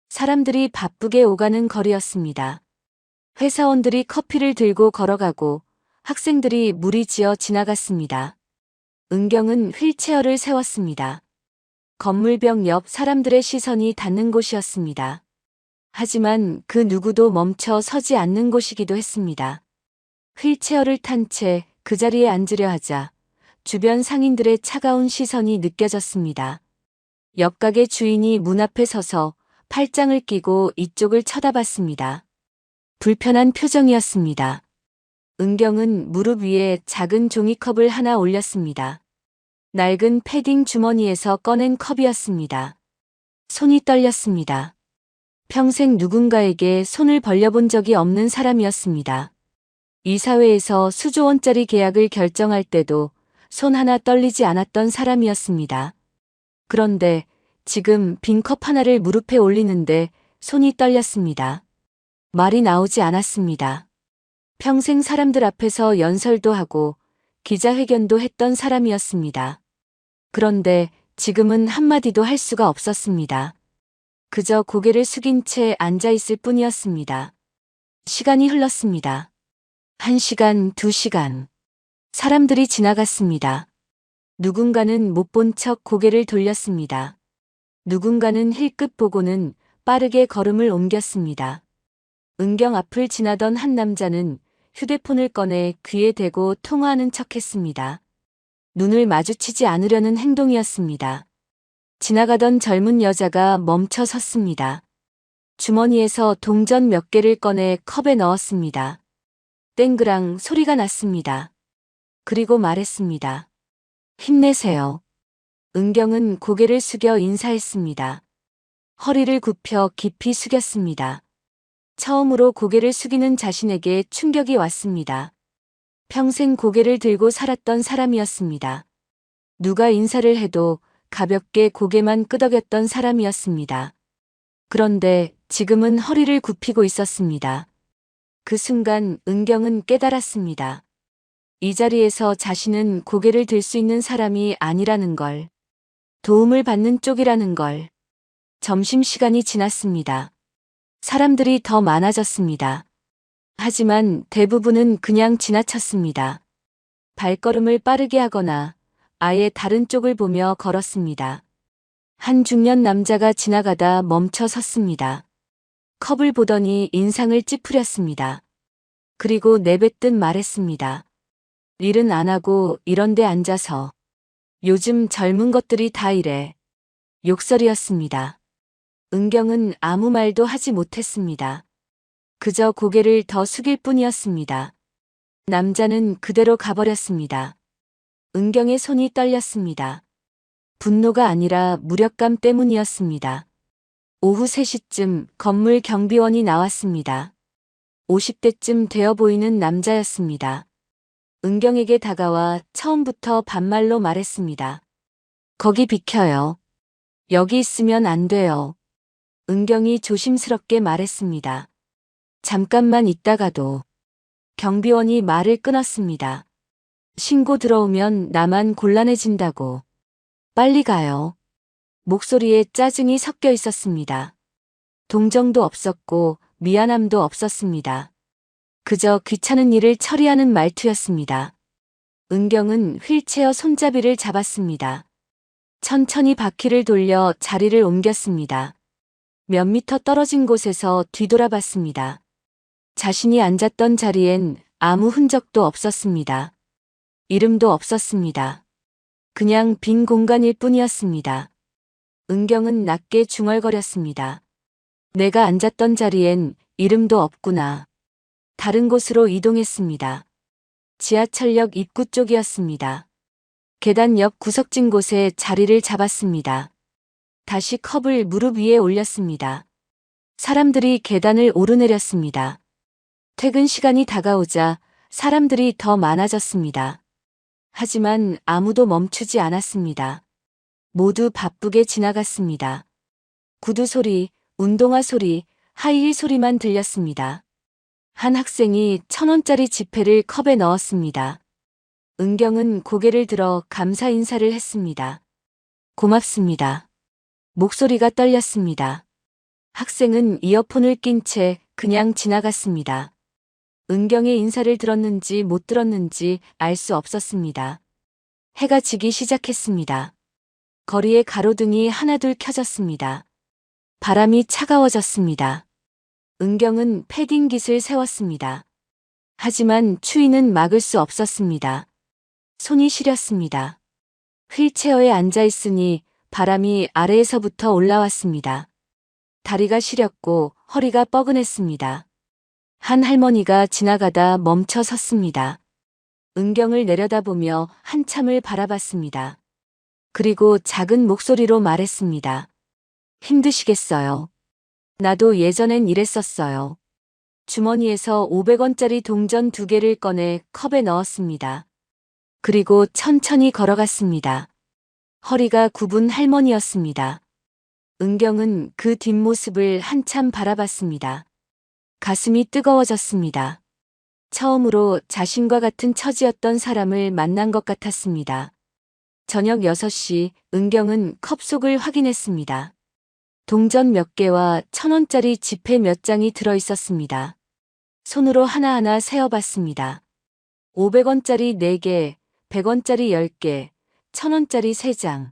사람들이 바쁘게 오가는 거리였습니다. 회사원들이 커피를 들고 걸어가고 학생들이 무리지어 지나갔습니다. 은경은 휠체어를 세웠습니다. 건물벽 옆 사람들의 시선이 닿는 곳이었습니다. 하지만 그 누구도 멈춰 서지 않는 곳이기도 했습니다. 휠체어를 탄 채 그 자리에 앉으려 하자 주변 상인들의 차가운 시선이 느껴졌습니다. 역가게 주인이 문 앞에 서서 팔짱을 끼고 이쪽을 쳐다봤습니다. 불편한 표정이었습니다. 은경은 무릎 위에 작은 종이컵을 하나 올렸습니다. 낡은 패딩 주머니에서 꺼낸 컵이었습니다. 손이 떨렸습니다. 평생 누군가에게 손을 벌려본 적이 없는 사람이었습니다. 이 사회에서 수조 원짜리 계약을 결정할 때도 손 하나 떨리지 않았던 사람이었습니다. 그런데 지금 빈 컵 하나를 무릎에 올리는데 손이 떨렸습니다. 말이 나오지 않았습니다. 평생 사람들 앞에서 연설도 하고 기자회견도 했던 사람이었습니다. 그런데 지금은 한마디도 할 수가 없었습니다. 그저 고개를 숙인 채 앉아 있을 뿐이었습니다. 시간이 흘렀습니다. 1시간, 2시간. 사람들이 지나갔습니다. 누군가는 못 본 척 고개를 돌렸습니다. 누군가는 힐끗 보고는 빠르게 걸음을 옮겼습니다. 은경 앞을 지나던 한 남자는 휴대폰을 꺼내 귀에 대고 통화하는 척했습니다. 눈을 마주치지 않으려는 행동이었습니다. 지나가던 젊은 여자가 멈춰 섰습니다. 주머니에서 동전 몇 개를 꺼내 컵에 넣었습니다. 땡그랑 소리가 났습니다. 그리고 말했습니다. 힘내세요. 은경은 고개를 숙여 인사했습니다. 허리를 굽혀 깊이 숙였습니다. 처음으로 고개를 숙이는 자신에게 충격이 왔습니다. 평생 고개를 들고 살았던 사람이었습니다. 누가 인사를 해도 가볍게 고개만 끄덕였던 사람이었습니다. 그런데 지금은 허리를 굽히고 있었습니다. 그 순간 은경은 깨달았습니다. 이 자리에서 자신은 고개를 들 수 있는 사람이 아니라는 걸, 도움을 받는 쪽이라는 걸. 점심시간이 지났습니다. 사람들이 더 많아졌습니다. 하지만 대부분은 그냥 지나쳤습니다. 발걸음을 빠르게 하거나 아예 다른 쪽을 보며 걸었습니다. 한 중년 남자가 지나가다 멈춰 섰습니다. 컵을 보더니 인상을 찌푸렸습니다. 그리고 내뱉듯 말했습니다. 일은 안 하고 이런 데 앉아서. 요즘 젊은 것들이 다 이래. 욕설이었습니다. 은경은 아무 말도 하지 못했습니다. 그저 고개를 더 숙일 뿐이었습니다. 남자는 그대로 가버렸습니다. 은경의 손이 떨렸습니다. 분노가 아니라 무력감 때문이었습니다. 오후 3시쯤 건물 경비원이 나왔습니다. 50대쯤 되어 보이는 남자였습니다. 은경에게 다가와 처음부터 반말로 말했습니다. 거기 비켜요. 여기 있으면 안 돼요. 은경이 조심스럽게 말했습니다. 잠깐만 있다가도. 경비원이 말을 끊었습니다. 신고 들어오면 나만 곤란해진다고. 빨리 가요. 목소리에 짜증이 섞여 있었습니다. 동정도 없었고 미안함도 없었습니다. 그저 귀찮은 일을 처리하는 말투였습니다. 은경은 휠체어 손잡이를 잡았습니다. 천천히 바퀴를 돌려 자리를 옮겼습니다. 몇 미터 떨어진 곳에서 뒤돌아봤습니다. 자신이 앉았던 자리엔 아무 흔적도 없었습니다. 이름도 없었습니다. 그냥 빈 공간일 뿐이었습니다. 은경은 낮게 중얼거렸습니다. 내가 앉았던 자리엔 이름도 없구나. 다른 곳으로 이동했습니다. 지하철역 입구 쪽이었습니다. 계단 옆 구석진 곳에 자리를 잡았습니다. 다시 컵을 무릎 위에 올렸습니다. 사람들이 계단을 오르내렸습니다. 퇴근 시간이 다가오자 사람들이 더 많아졌습니다. 하지만 아무도 멈추지 않았습니다. 모두 바쁘게 지나갔습니다. 구두 소리, 운동화 소리, 하이힐 소리만 들렸습니다. 한 학생이 1,000원짜리 지폐를 컵에 넣었습니다. 은경은 고개를 들어 감사 인사를 했습니다. 고맙습니다. 목소리가 떨렸습니다. 학생은 이어폰을 낀 채 그냥 지나갔습니다. 은경의 인사를 들었는지 못 들었는지 알 수 없었습니다. 해가 지기 시작했습니다. 거리에 가로등이 하나둘 켜졌습니다. 바람이 차가워졌습니다. 은경은 패딩깃을 세웠습니다. 하지만 추위는 막을 수 없었습니다. 손이 시렸습니다. 휠체어에 앉아 있으니 바람이 아래에서부터 올라왔습니다. 다리가 시렸고 허리가 뻐근했습니다. 한 할머니가 지나가다 멈춰 섰습니다. 은경을 내려다보며 한참을 바라봤습니다. 그리고 작은 목소리로 말했습니다. 힘드시겠어요. 나도 예전엔 이랬었어요. 주머니에서 500원짜리 동전 2개를 꺼내 컵에 넣었습니다. 그리고 천천히 걸어갔습니다. 허리가 굽은 할머니였습니다. 은경은 그 뒷모습을 한참 바라봤습니다. 가슴이 뜨거워졌습니다. 처음으로 자신과 같은 처지였던 사람을 만난 것 같았습니다. 저녁 6시 은경은 컵 속을 확인했습니다. 동전 몇 개와 1,000원짜리 지폐 몇 장이 들어 있었습니다. 손으로 하나하나 세어봤습니다. 500원짜리 4개, 100원짜리 10개, 1000원짜리 3장.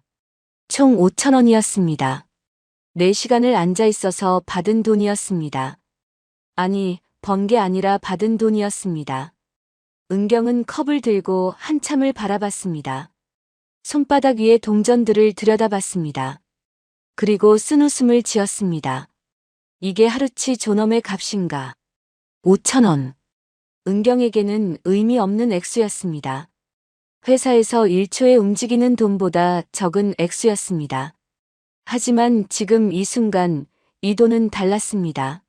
총 5,000원이었습니다. 4시간을 앉아 있어서 받은 돈이었습니다. 아니, 번 게 아니라 받은 돈이었습니다. 은경은 컵을 들고 한참을 바라봤습니다. 손바닥 위에 동전들을 들여다봤습니다. 그리고 쓴웃음을 지었습니다. 이게 하루치 존엄의 값인가? 5,000원. 은경에게는 의미 없는 액수였습니다. 회사에서 1초에 움직이는 돈보다 적은 액수였습니다. 하지만 지금 이 순간 이 돈은 달랐습니다.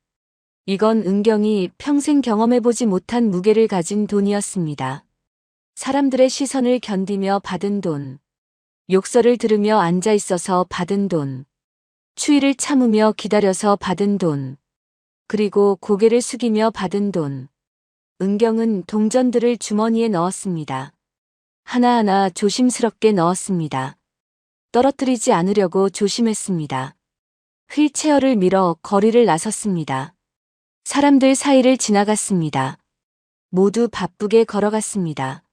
이건 은경이 평생 경험해보지 못한 무게를 가진 돈이었습니다. 사람들의 시선을 견디며 받은 돈. 욕설을 들으며 앉아 있어서 받은 돈. 추위를 참으며 기다려서 받은 돈. 그리고 고개를 숙이며 받은 돈. 은경은 동전들을 주머니에 넣었습니다. 하나하나 조심스럽게 넣었습니다. 떨어뜨리지 않으려고 조심했습니다. 휠체어를 밀어 거리를 나섰습니다. 사람들 사이를 지나갔습니다. 모두 바쁘게 걸어갔습니다.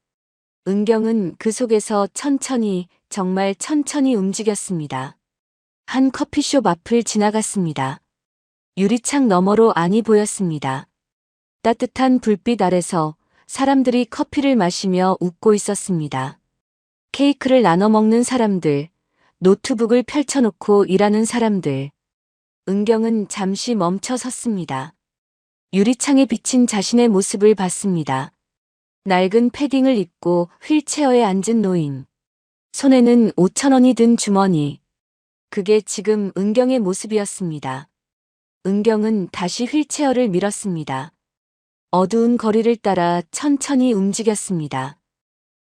은경은 그 속에서 천천히, 정말 천천히 움직였습니다. 한 커피숍 앞을 지나갔습니다. 유리창 너머로 안이 보였습니다. 따뜻한 불빛 아래서 사람들이 커피를 마시며 웃고 있었습니다. 케이크를 나눠 먹는 사람들, 노트북을 펼쳐놓고 일하는 사람들. 은경은 잠시 멈춰 섰습니다. 유리창에 비친 자신의 모습을 봤습니다. 낡은 패딩을 입고 휠체어에 앉은 노인. 손에는 5,000원이 든 주머니. 그게 지금 은경의 모습이었습니다. 은경은 다시 휠체어를 밀었습니다. 어두운 거리를 따라 천천히 움직였습니다.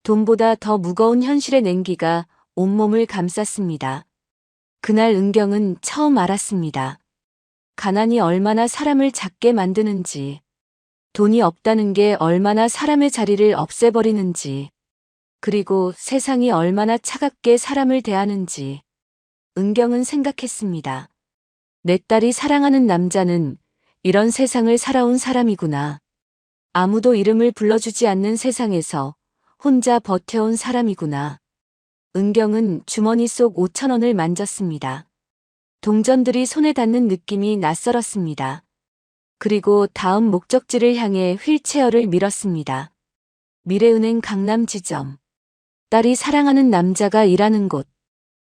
돈보다 더 무거운 현실의 냉기가 온몸을 감쌌습니다. 그날 은경은 처음 알았습니다. 가난이 얼마나 사람을 작게 만드는지, 돈이 없다는 게 얼마나 사람의 자리를 없애버리는지, 그리고 세상이 얼마나 차갑게 사람을 대하는지. 은경은 생각했습니다. 내 딸이 사랑하는 남자는 이런 세상을 살아온 사람이구나. 아무도 이름을 불러주지 않는 세상에서 혼자 버텨온 사람이구나. 은경은 주머니 속 5,000원을 만졌습니다. 동전들이 손에 닿는 느낌이 낯설었습니다. 그리고 다음 목적지를 향해 휠체어를 밀었습니다. 미래은행 강남 지점. 딸이 사랑하는 남자가 일하는 곳.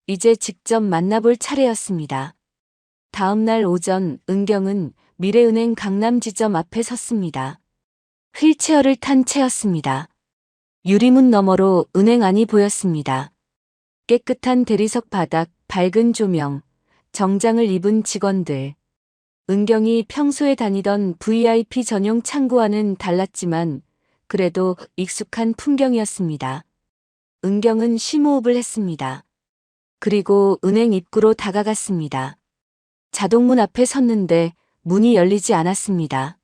이제 직접 만나볼 차례였습니다. 다음 날 오전 은경은 미래은행 강남 지점 앞에 섰습니다. 휠체어를 탄 채였습니다. 유리문 너머로 은행 안이 보였습니다. 깨끗한 대리석 바닥, 밝은 조명, 정장을 입은 직원들. 은경이 평소에 다니던 VIP 전용 창구와는 달랐지만 그래도 익숙한 풍경이었습니다. 은경은 심호흡을 했습니다. 그리고 은행 입구로 다가갔습니다. 자동문 앞에 섰는데 문이 열리지 않았습니다.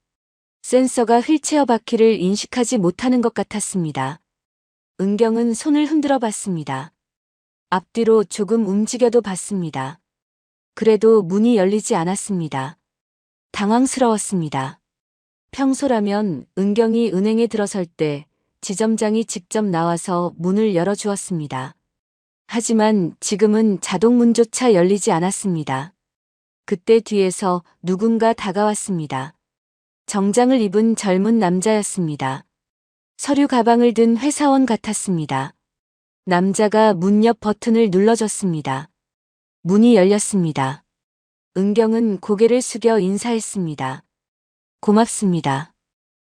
센서가 휠체어 바퀴를 인식하지 못하는 것 같았습니다. 은경은 손을 흔들어 봤습니다. 앞뒤로 조금 움직여도 봤습니다. 그래도 문이 열리지 않았습니다. 당황스러웠습니다. 평소라면 은경이 은행에 들어설 때 지점장이 직접 나와서 문을 열어주었습니다. 하지만 지금은 자동문조차 열리지 않았습니다. 그때 뒤에서 누군가 다가왔습니다. 정장을 입은 젊은 남자였습니다. 서류 가방을 든 회사원 같았습니다. 남자가 문 옆 버튼을 눌러줬습니다. 문이 열렸습니다. 은경은 고개를 숙여 인사했습니다. 고맙습니다.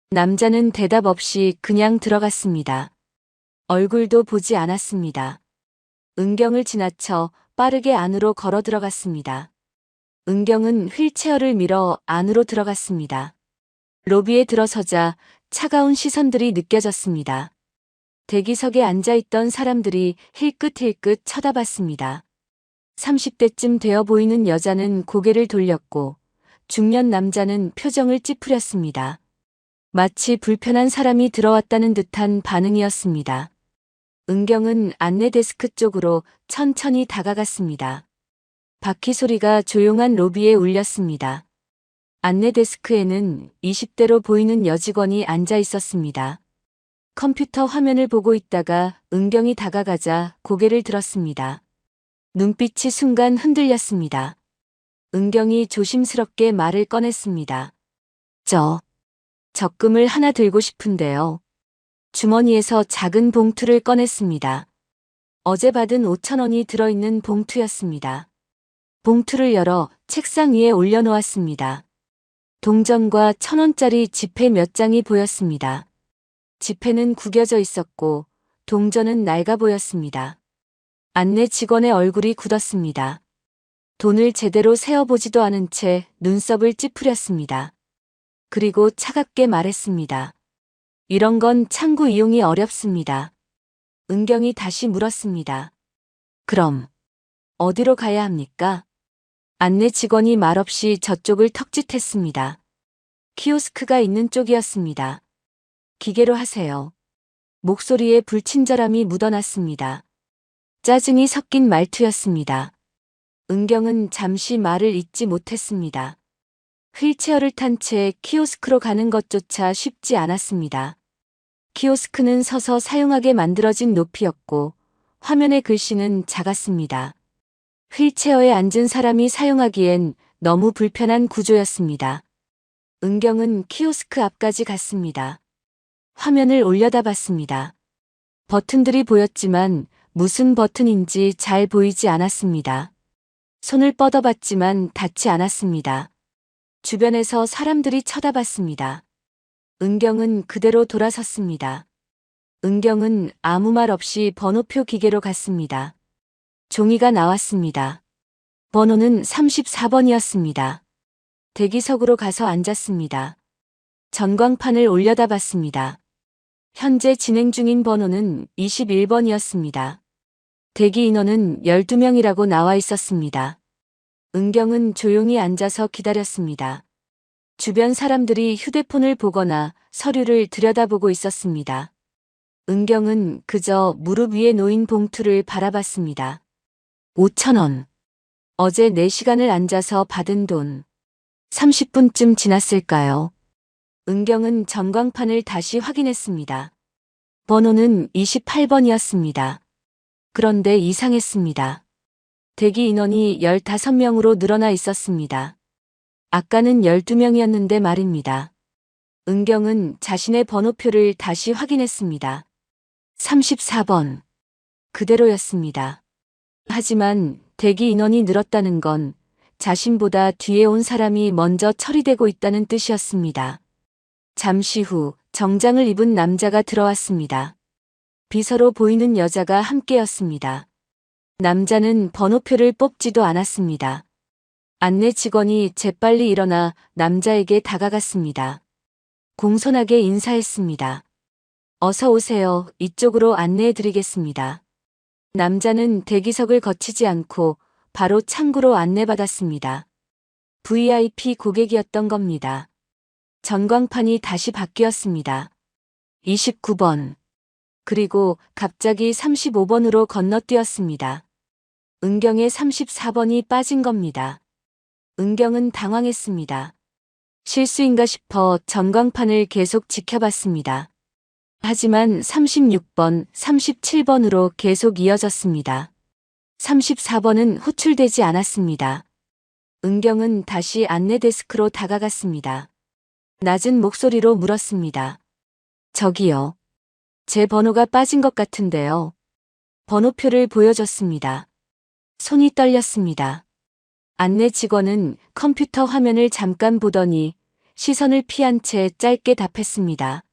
남자는 대답 없이 그냥 들어갔습니다. 얼굴도 보지 않았습니다. 은경을 지나쳐 빠르게 안으로 걸어 들어갔습니다. 은경은 휠체어를 밀어 안으로 들어갔습니다. 로비에 들어서자 차가운 시선들이 느껴졌습니다. 대기석에 앉아있던 사람들이 힐끗힐끗 쳐다봤습니다. 30대쯤 되어 보이는 여자는 고개를 돌렸고 중년 남자는 표정을 찌푸렸습니다. 마치 불편한 사람이 들어왔다는 듯한 반응이었습니다. 은경은 안내 데스크 쪽으로 천천히 다가갔습니다. 바퀴 소리가 조용한 로비에 울렸습니다. 안내 데스크에는 20대로 보이는 여직원이 앉아 있었습니다. 컴퓨터 화면을 보고 있다가 은경이 다가가자 고개를 들었습니다. 눈빛이 순간 흔들렸습니다. 은경이 조심스럽게 말을 꺼냈습니다. 적금을 하나 들고 싶은데요. 주머니에서 작은 봉투를 꺼냈습니다. 어제 받은 5,000원이 들어있는 봉투였습니다. 봉투를 열어 책상 위에 올려놓았습니다. 동전과 1,000원짜리 지폐 몇 장이 보였습니다. 지폐는 구겨져 있었고 동전은 낡아 보였습니다. 안내 직원의 얼굴이 굳었습니다. 돈을 제대로 세어보지도 않은 채 눈썹을 찌푸렸습니다. 그리고 차갑게 말했습니다. 이런 건 창구 이용이 어렵습니다. 은경이 다시 물었습니다. 그럼 어디로 가야 합니까? 안내 직원이 말없이 저쪽을 턱짓했습니다. 키오스크가 있는 쪽이었습니다. 기계로 하세요. 목소리에 불친절함이 묻어났습니다. 짜증이 섞인 말투였습니다. 은경은 잠시 말을 잇지 못했습니다. 휠체어를 탄 채 키오스크로 가는 것조차 쉽지 않았습니다. 키오스크는 서서 사용하게 만들어진 높이였고 화면의 글씨는 작았습니다. 휠체어에 앉은 사람이 사용하기엔 너무 불편한 구조였습니다. 은경은 키오스크 앞까지 갔습니다. 화면을 올려다봤습니다. 버튼들이 보였지만 무슨 버튼인지 잘 보이지 않았습니다. 손을 뻗어봤지만 닿지 않았습니다. 주변에서 사람들이 쳐다봤습니다. 은경은 그대로 돌아섰습니다. 은경은 아무 말 없이 번호표 기계로 갔습니다. 종이가 나왔습니다. 번호는 34번이었습니다. 대기석으로 가서 앉았습니다. 전광판을 올려다봤습니다. 현재 진행 중인 번호는 21번이었습니다. 대기 인원은 12명이라고 나와 있었습니다. 은경은 조용히 앉아서 기다렸습니다. 주변 사람들이 휴대폰을 보거나 서류를 들여다보고 있었습니다. 은경은 그저 무릎 위에 놓인 봉투를 바라봤습니다. 5,000원. 어제 4시간을 앉아서 받은 돈. 30분쯤 지났을까요? 은경은 전광판을 다시 확인했습니다. 번호는 28번이었습니다. 그런데 이상했습니다. 대기 인원이 15명으로 늘어나 있었습니다. 아까는 12명이었는데 말입니다. 은경은 자신의 번호표를 다시 확인했습니다. 34번. 그대로였습니다. 하지만 대기 인원이 늘었다는 건 자신보다 뒤에 온 사람이 먼저 처리되고 있다는 뜻이었습니다. 잠시 후 정장을 입은 남자가 들어왔습니다. 비서로 보이는 여자가 함께였습니다. 남자는 번호표를 뽑지도 않았습니다. 안내 직원이 재빨리 일어나 남자에게 다가갔습니다. 공손하게 인사했습니다. 어서 오세요. 이쪽으로 안내해드리겠습니다. 남자는 대기석을 거치지 않고 바로 창구로 안내받았습니다. VIP 고객이었던 겁니다. 전광판이 다시 바뀌었습니다. 29번. 그리고 갑자기 35번으로 건너뛰었습니다. 은경의 34번이 빠진 겁니다. 은경은 당황했습니다. 실수인가 싶어 전광판을 계속 지켜봤습니다. 하지만 36번, 37번으로 계속 이어졌습니다. 34번은 호출되지 않았습니다. 은경은 다시 안내 데스크로 다가갔습니다. 낮은 목소리로 물었습니다. 저기요. 제 번호가 빠진 것 같은데요. 번호표를 보여줬습니다. 손이 떨렸습니다. 안내 직원은 컴퓨터 화면을 잠깐 보더니 시선을 피한 채 짧게 답했습니다.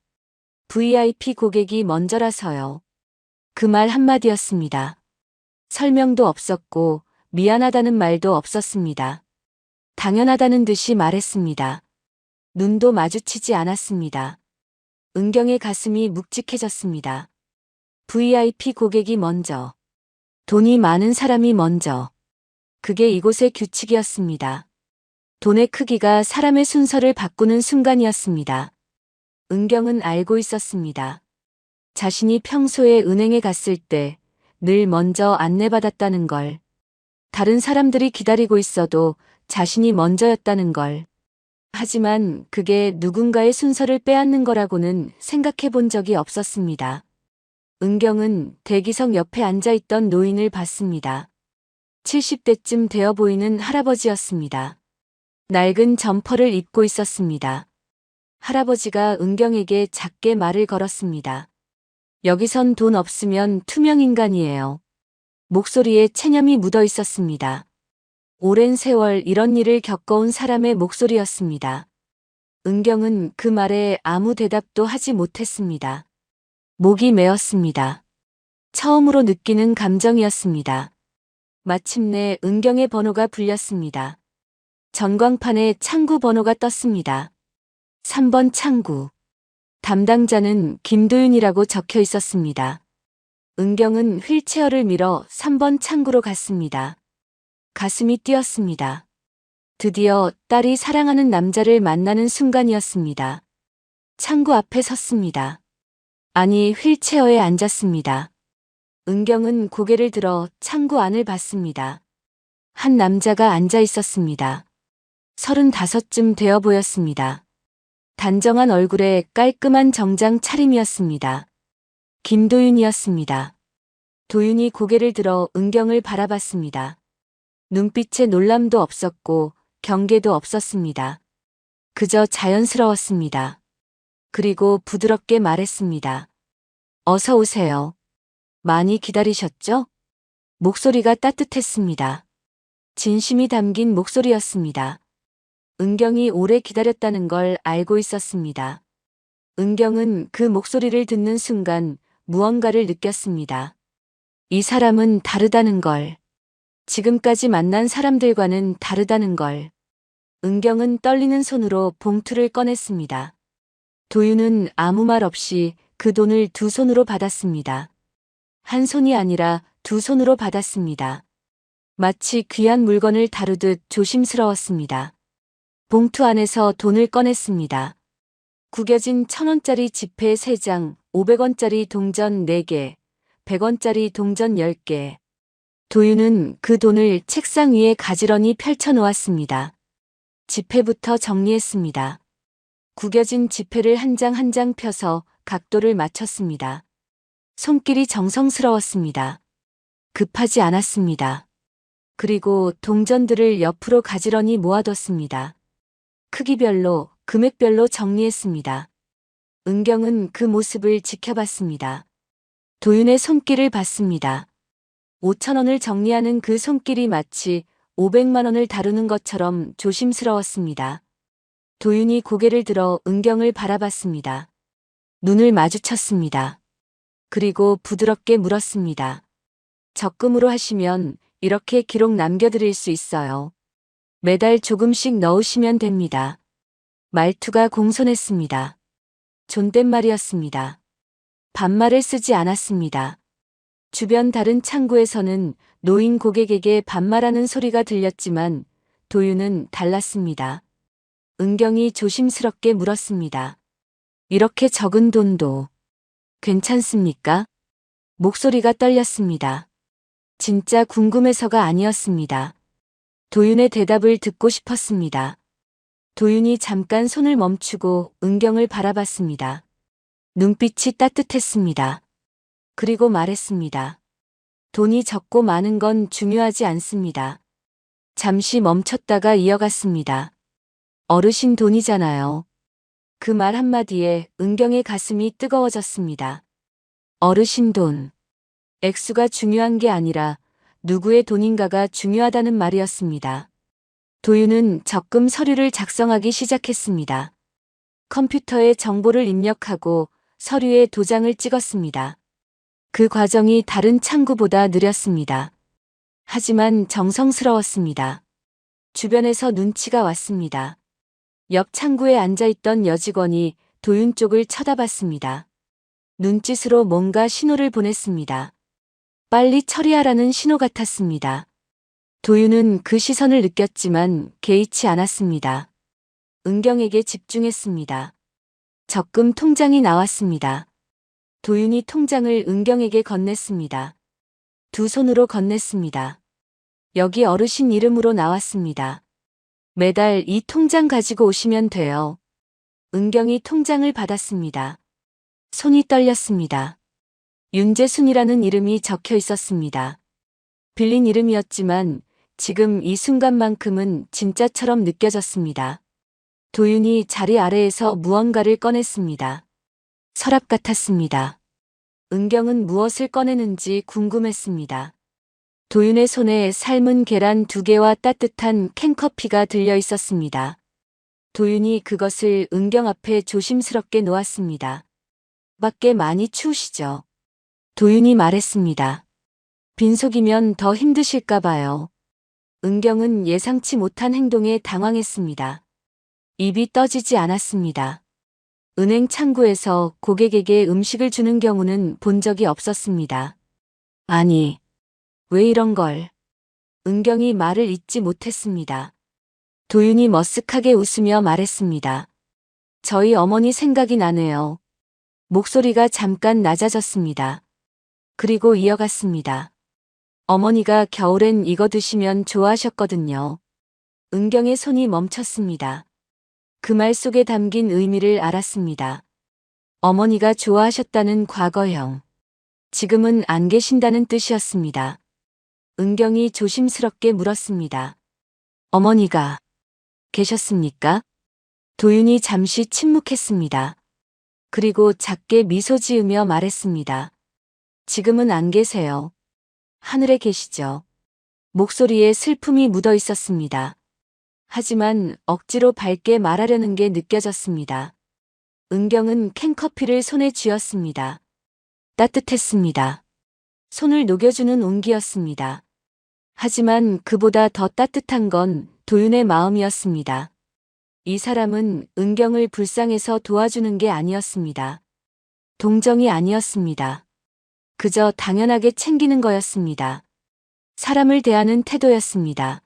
VIP 고객이 먼저라서요. 그 말 한마디였습니다. 설명도 없었고 미안하다는 말도 없었습니다. 당연하다는 듯이 말했습니다. 눈도 마주치지 않았습니다. 은경의 가슴이 묵직해졌습니다. VIP 고객이 먼저. 돈이 많은 사람이 먼저. 그게 이곳의 규칙이었습니다. 돈의 크기가 사람의 순서를 바꾸는 순간이었습니다. 은경은 알고 있었습니다. 자신이 평소에 은행에 갔을 때 늘 먼저 안내받았다는 걸. 다른 사람들이 기다리고 있어도 자신이 먼저였다는 걸. 하지만 그게 누군가의 순서를 빼앗는 거라고는 생각해 본 적이 없었습니다. 은경은 대기석 옆에 앉아있던 노인을 봤습니다. 70대쯤 되어 보이는 할아버지였습니다. 낡은 점퍼를 입고 있었습니다. 할아버지가 은경에게 작게 말을 걸었습니다. 여기선 돈 없으면 투명인간이에요. 목소리에 체념이 묻어 있었습니다. 오랜 세월 이런 일을 겪어온 사람의 목소리였습니다. 은경은 그 말에 아무 대답도 하지 못했습니다. 목이 메었습니다. 처음으로 느끼는 감정이었습니다. 마침내 은경의 번호가 불렸습니다. 전광판에 창구 번호가 떴습니다. 3번 창구. 담당자는 김도윤이라고 적혀 있었습니다. 은경은 휠체어를 밀어 3번 창구로 갔습니다. 가슴이 뛰었습니다. 드디어 딸이 사랑하는 남자를 만나는 순간이었습니다. 창구 앞에 섰습니다. 아니, 휠체어에 앉았습니다. 은경은 고개를 들어 창구 안을 봤습니다. 한 남자가 앉아 있었습니다. 35쯤 되어 보였습니다. 단정한 얼굴에 깔끔한 정장 차림이었습니다. 김도윤이었습니다. 도윤이 고개를 들어 은경을 바라봤습니다. 눈빛에 놀람도 없었고 경계도 없었습니다. 그저 자연스러웠습니다. 그리고 부드럽게 말했습니다. 어서 오세요. 많이 기다리셨죠? 목소리가 따뜻했습니다. 진심이 담긴 목소리였습니다. 은경이 오래 기다렸다는 걸 알고 있었습니다. 은경은 그 목소리를 듣는 순간 무언가를 느꼈습니다. 이 사람은 다르다는 걸. 지금까지 만난 사람들과는 다르다는 걸. 은경은 떨리는 손으로 봉투를 꺼냈습니다. 도윤은 아무 말 없이 그 돈을 두 손으로 받았습니다. 한 손이 아니라 두 손으로 받았습니다. 마치 귀한 물건을 다루듯 조심스러웠습니다. 봉투 안에서 돈을 꺼냈습니다. 구겨진 1,000원짜리 지폐 3장, 500원짜리 동전 4개, 100원짜리 동전 10개. 도윤은 그 돈을 책상 위에 가지런히 펼쳐놓았습니다. 지폐부터 정리했습니다. 구겨진 지폐를 한 장 한 장 펴서 각도를 맞췄습니다. 손길이 정성스러웠습니다. 급하지 않았습니다. 그리고 동전들을 옆으로 가지런히 모아뒀습니다. 크기별로, 금액별로 정리했습니다. 은경은 그 모습을 지켜봤습니다. 도윤의 손길을 봤습니다. 5,000원을 정리하는 그 손길이 마치 500만 원을 다루는 것처럼 조심스러웠습니다. 도윤이 고개를 들어 은경을 바라봤습니다. 눈을 마주쳤습니다. 그리고 부드럽게 물었습니다. 적금으로 하시면 이렇게 기록 남겨드릴 수 있어요. 매달 조금씩 넣으시면 됩니다. 말투가 공손했습니다. 존댓말이었습니다. 반말을 쓰지 않았습니다. 주변 다른 창구에서는 노인 고객에게 반말하는 소리가 들렸지만 도윤은 달랐습니다. 은경이 조심스럽게 물었습니다. 이렇게 적은 돈도 괜찮습니까? 목소리가 떨렸습니다. 진짜 궁금해서가 아니었습니다. 도윤의 대답을 듣고 싶었습니다. 도윤이 잠깐 손을 멈추고 은경을 바라봤습니다. 눈빛이 따뜻했습니다. 그리고 말했습니다. 돈이 적고 많은 건 중요하지 않습니다. 잠시 멈췄다가 이어갔습니다. 어르신 돈이잖아요. 그 말 한마디에 은경의 가슴이 뜨거워졌습니다. 어르신 돈. 액수가 중요한 게 아니라 누구의 돈인가가 중요하다는 말이었습니다. 도윤은 적금 서류를 작성하기 시작했습니다. 컴퓨터에 정보를 입력하고 서류에 도장을 찍었습니다. 그 과정이 다른 창구보다 느렸습니다. 하지만 정성스러웠습니다. 주변에서 눈치가 왔습니다. 옆 창구에 앉아있던 여직원이 도윤 쪽을 쳐다봤습니다. 눈짓으로 뭔가 신호를 보냈습니다. 빨리 처리하라는 신호 같았습니다. 도윤은 그 시선을 느꼈지만 개의치 않았습니다. 은경에게 집중했습니다. 적금 통장이 나왔습니다. 도윤이 통장을 은경에게 건넸습니다. 두 손으로 건넸습니다. 여기 어르신 이름으로 나왔습니다. 매달 이 통장 가지고 오시면 돼요. 은경이 통장을 받았습니다. 손이 떨렸습니다. 윤재순이라는 이름이 적혀 있었습니다. 빌린 이름이었지만 지금 이 순간만큼은 진짜처럼 느껴졌습니다. 도윤이 자리 아래에서 무언가를 꺼냈습니다. 서랍 같았습니다. 은경은 무엇을 꺼내는지 궁금했습니다. 도윤의 손에 삶은 계란 2개와 따뜻한 캔커피가 들려 있었습니다. 도윤이 그것을 은경 앞에 조심스럽게 놓았습니다. 밖에 많이 추우시죠? 도윤이 말했습니다. 빈속이면 더 힘드실까 봐요. 은경은 예상치 못한 행동에 당황했습니다. 입이 떠지지 않았습니다. 은행 창구에서 고객에게 음식을 주는 경우는 본 적이 없었습니다. 아니, 왜 이런 걸? 은경이 말을 잇지 못했습니다. 도윤이 머쓱하게 웃으며 말했습니다. 저희 어머니 생각이 나네요. 목소리가 잠깐 낮아졌습니다. 그리고 이어갔습니다. 어머니가 겨울엔 이거 드시면 좋아하셨거든요. 은경의 손이 멈췄습니다. 그 말 속에 담긴 의미를 알았습니다. 어머니가 좋아하셨다는 과거형. 지금은 안 계신다는 뜻이었습니다. 은경이 조심스럽게 물었습니다. 어머니가 계셨습니까? 도윤이 잠시 침묵했습니다. 그리고 작게 미소 지으며 말했습니다. 지금은 안 계세요. 하늘에 계시죠. 목소리에 슬픔이 묻어 있었습니다. 하지만 억지로 밝게 말하려는 게 느껴졌습니다. 은경은 캔커피를 손에 쥐었습니다. 따뜻했습니다. 손을 녹여주는 온기였습니다. 하지만 그보다 더 따뜻한 건 도윤의 마음이었습니다. 이 사람은 은경을 불쌍해서 도와주는 게 아니었습니다. 동정이 아니었습니다. 그저 당연하게 챙기는 거였습니다. 사람을 대하는 태도였습니다.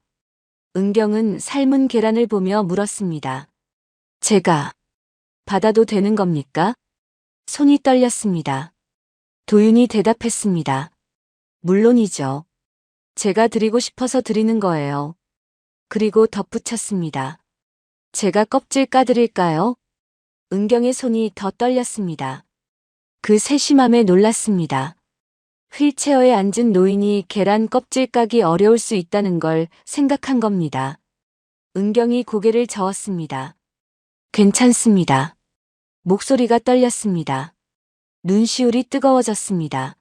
은경은 삶은 계란을 보며 물었습니다. 제가 받아도 되는 겁니까? 손이 떨렸습니다. 도윤이 대답했습니다. 물론이죠. 제가 드리고 싶어서 드리는 거예요. 그리고 덧붙였습니다. 제가 껍질 까드릴까요? 은경의 손이 더 떨렸습니다. 그 세심함에 놀랐습니다. 휠체어에 앉은 노인이 계란 껍질 까기 어려울 수 있다는 걸 생각한 겁니다. 은경이 고개를 저었습니다. 괜찮습니다. 목소리가 떨렸습니다. 눈시울이 뜨거워졌습니다.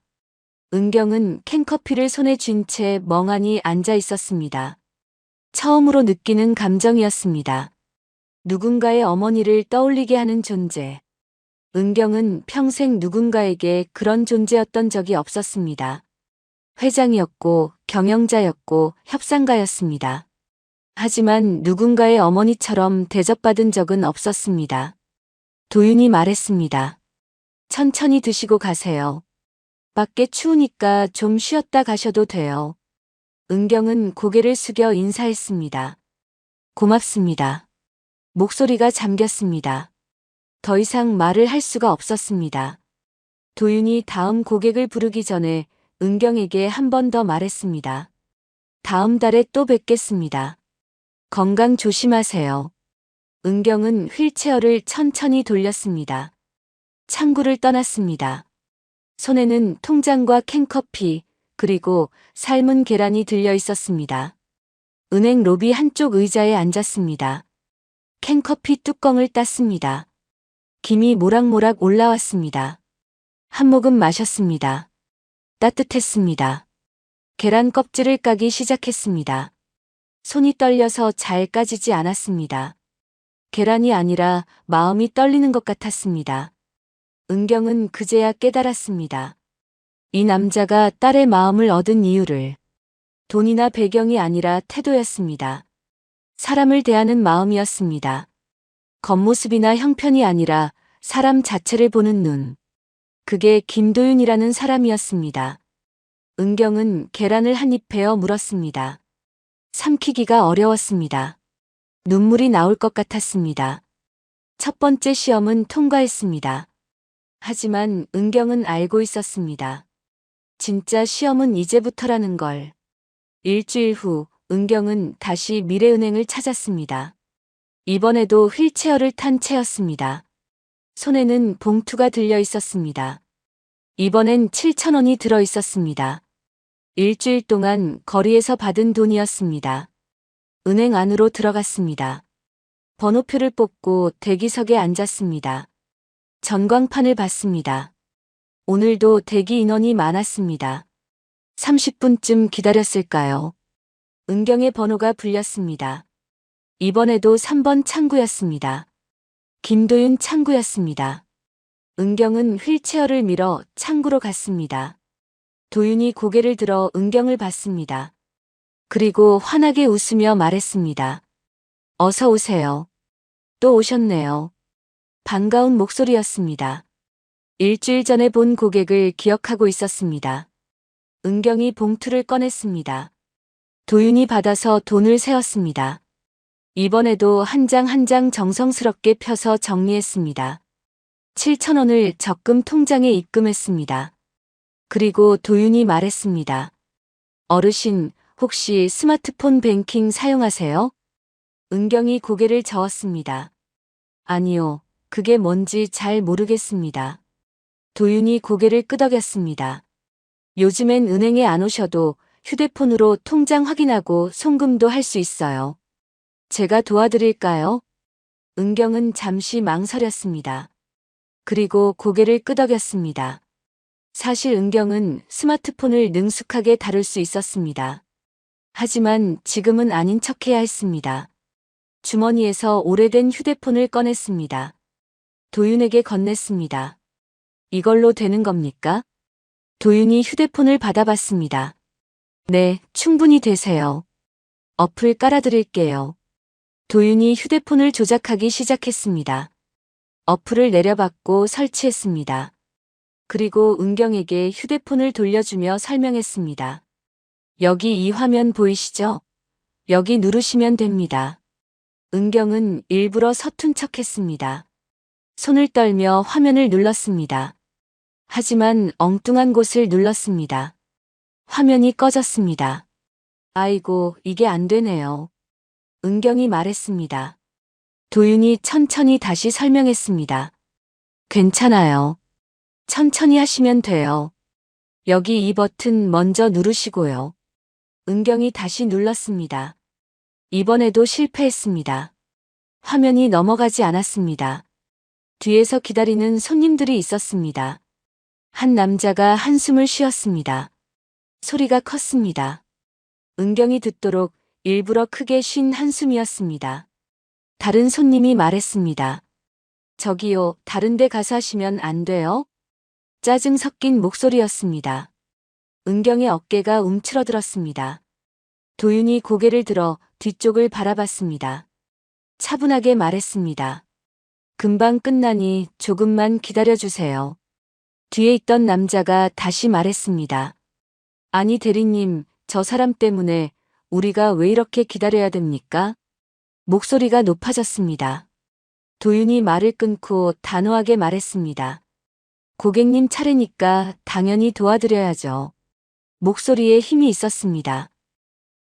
은경은 캔커피를 손에 쥔 채 멍하니 앉아 있었습니다. 처음으로 느끼는 감정이었습니다. 누군가의 어머니를 떠올리게 하는 존재. 은경은 평생 누군가에게 그런 존재였던 적이 없었습니다. 회장이었고 경영자였고 협상가였습니다. 하지만 누군가의 어머니처럼 대접받은 적은 없었습니다. 도윤이 말했습니다. 천천히 드시고 가세요. 밖에 추우니까 좀 쉬었다 가셔도 돼요. 은경은 고개를 숙여 인사했습니다. 고맙습니다. 목소리가 잠겼습니다. 더 이상 말을 할 수가 없었습니다. 도윤이 다음 고객을 부르기 전에 은경에게 한 번 더 말했습니다. 다음 달에 또 뵙겠습니다. 건강 조심하세요. 은경은 휠체어를 천천히 돌렸습니다. 창구를 떠났습니다. 손에는 통장과 캔커피, 그리고 삶은 계란이 들려 있었습니다. 은행 로비 한쪽 의자에 앉았습니다. 캔커피 뚜껑을 땄습니다. 김이 모락모락 올라왔습니다. 한 모금 마셨습니다. 따뜻했습니다. 계란 껍질을 까기 시작했습니다. 손이 떨려서 잘 까지지 않았습니다. 계란이 아니라 마음이 떨리는 것 같았습니다. 은경은 그제야 깨달았습니다. 이 남자가 딸의 마음을 얻은 이유를. 돈이나 배경이 아니라 태도였습니다. 사람을 대하는 마음이었습니다. 겉모습이나 형편이 아니라 사람 자체를 보는 눈. 그게 김도윤이라는 사람이었습니다. 은경은 계란을 한 입 베어 물었습니다. 삼키기가 어려웠습니다. 눈물이 나올 것 같았습니다. 첫 번째 시험은 통과했습니다. 하지만 은경은 알고 있었습니다. 진짜 시험은 이제부터라는 걸. 일주일 후 은경은 다시 미래은행을 찾았습니다. 이번에도 휠체어를 탄 채였습니다. 손에는 봉투가 들려 있었습니다. 이번엔 7,000원이 들어 있었습니다. 일주일 동안 거리에서 받은 돈이었습니다. 은행 안으로 들어갔습니다. 번호표를 뽑고 대기석에 앉았습니다. 전광판을 봤습니다. 오늘도 대기 인원이 많았습니다. 30분쯤 기다렸을까요? 은경의 번호가 불렸습니다. 이번에도 3번 창구였습니다. 김도윤 창구였습니다. 은경은 휠체어를 밀어 창구로 갔습니다. 도윤이 고개를 들어 은경을 봤습니다. 그리고 환하게 웃으며 말했습니다. 어서 오세요. 또 오셨네요. 반가운 목소리였습니다. 일주일 전에 본 고객을 기억하고 있었습니다. 은경이 봉투를 꺼냈습니다. 도윤이 받아서 돈을 세었습니다. 이번에도 한 장 한 장 정성스럽게 펴서 정리했습니다. 7,000원을 적금 통장에 입금했습니다. 그리고 도윤이 말했습니다. 어르신, 혹시 스마트폰 뱅킹 사용하세요? 은경이 고개를 저었습니다. 아니요, 그게 뭔지 잘 모르겠습니다. 도윤이 고개를 끄덕였습니다. 요즘엔 은행에 안 오셔도 휴대폰으로 통장 확인하고 송금도 할 수 있어요. 제가 도와드릴까요? 은경은 잠시 망설였습니다. 그리고 고개를 끄덕였습니다. 사실 은경은 스마트폰을 능숙하게 다룰 수 있었습니다. 하지만 지금은 아닌 척해야 했습니다. 주머니에서 오래된 휴대폰을 꺼냈습니다. 도윤에게 건넸습니다. 이걸로 되는 겁니까? 도윤이 휴대폰을 받아봤습니다. 네, 충분히 되세요. 어플 깔아드릴게요. 도윤이 휴대폰을 조작하기 시작했습니다. 어플을 내려받고 설치했습니다. 그리고 은경에게 휴대폰을 돌려주며 설명했습니다. 여기 이 화면 보이시죠? 여기 누르시면 됩니다. 은경은 일부러 서툰 척했습니다. 손을 떨며 화면을 눌렀습니다. 하지만 엉뚱한 곳을 눌렀습니다. 화면이 꺼졌습니다. 아이고, 이게 안 되네요. 은경이 말했습니다. 도윤이 천천히 다시 설명했습니다. 괜찮아요. 천천히 하시면 돼요. 여기 이 버튼 먼저 누르시고요. 은경이 다시 눌렀습니다. 이번에도 실패했습니다. 화면이 넘어가지 않았습니다. 뒤에서 기다리는 손님들이 있었습니다. 한 남자가 한숨을 쉬었습니다. 소리가 컸습니다. 은경이 듣도록 일부러 크게 쉰 한숨이었습니다. 다른 손님이 말했습니다. 저기요, 다른 데 가서 하시면 안 돼요? 짜증 섞인 목소리였습니다. 은경의 어깨가 움츠러들었습니다. 도윤이 고개를 들어 뒤쪽을 바라봤습니다. 차분하게 말했습니다. 금방 끝나니 조금만 기다려주세요. 뒤에 있던 남자가 다시 말했습니다. 아니 대리님, 저 사람 때문에 우리가 왜 이렇게 기다려야 됩니까? 목소리가 높아졌습니다. 도윤이 말을 끊고 단호하게 말했습니다. 고객님 차례니까 당연히 도와드려야죠. 목소리에 힘이 있었습니다.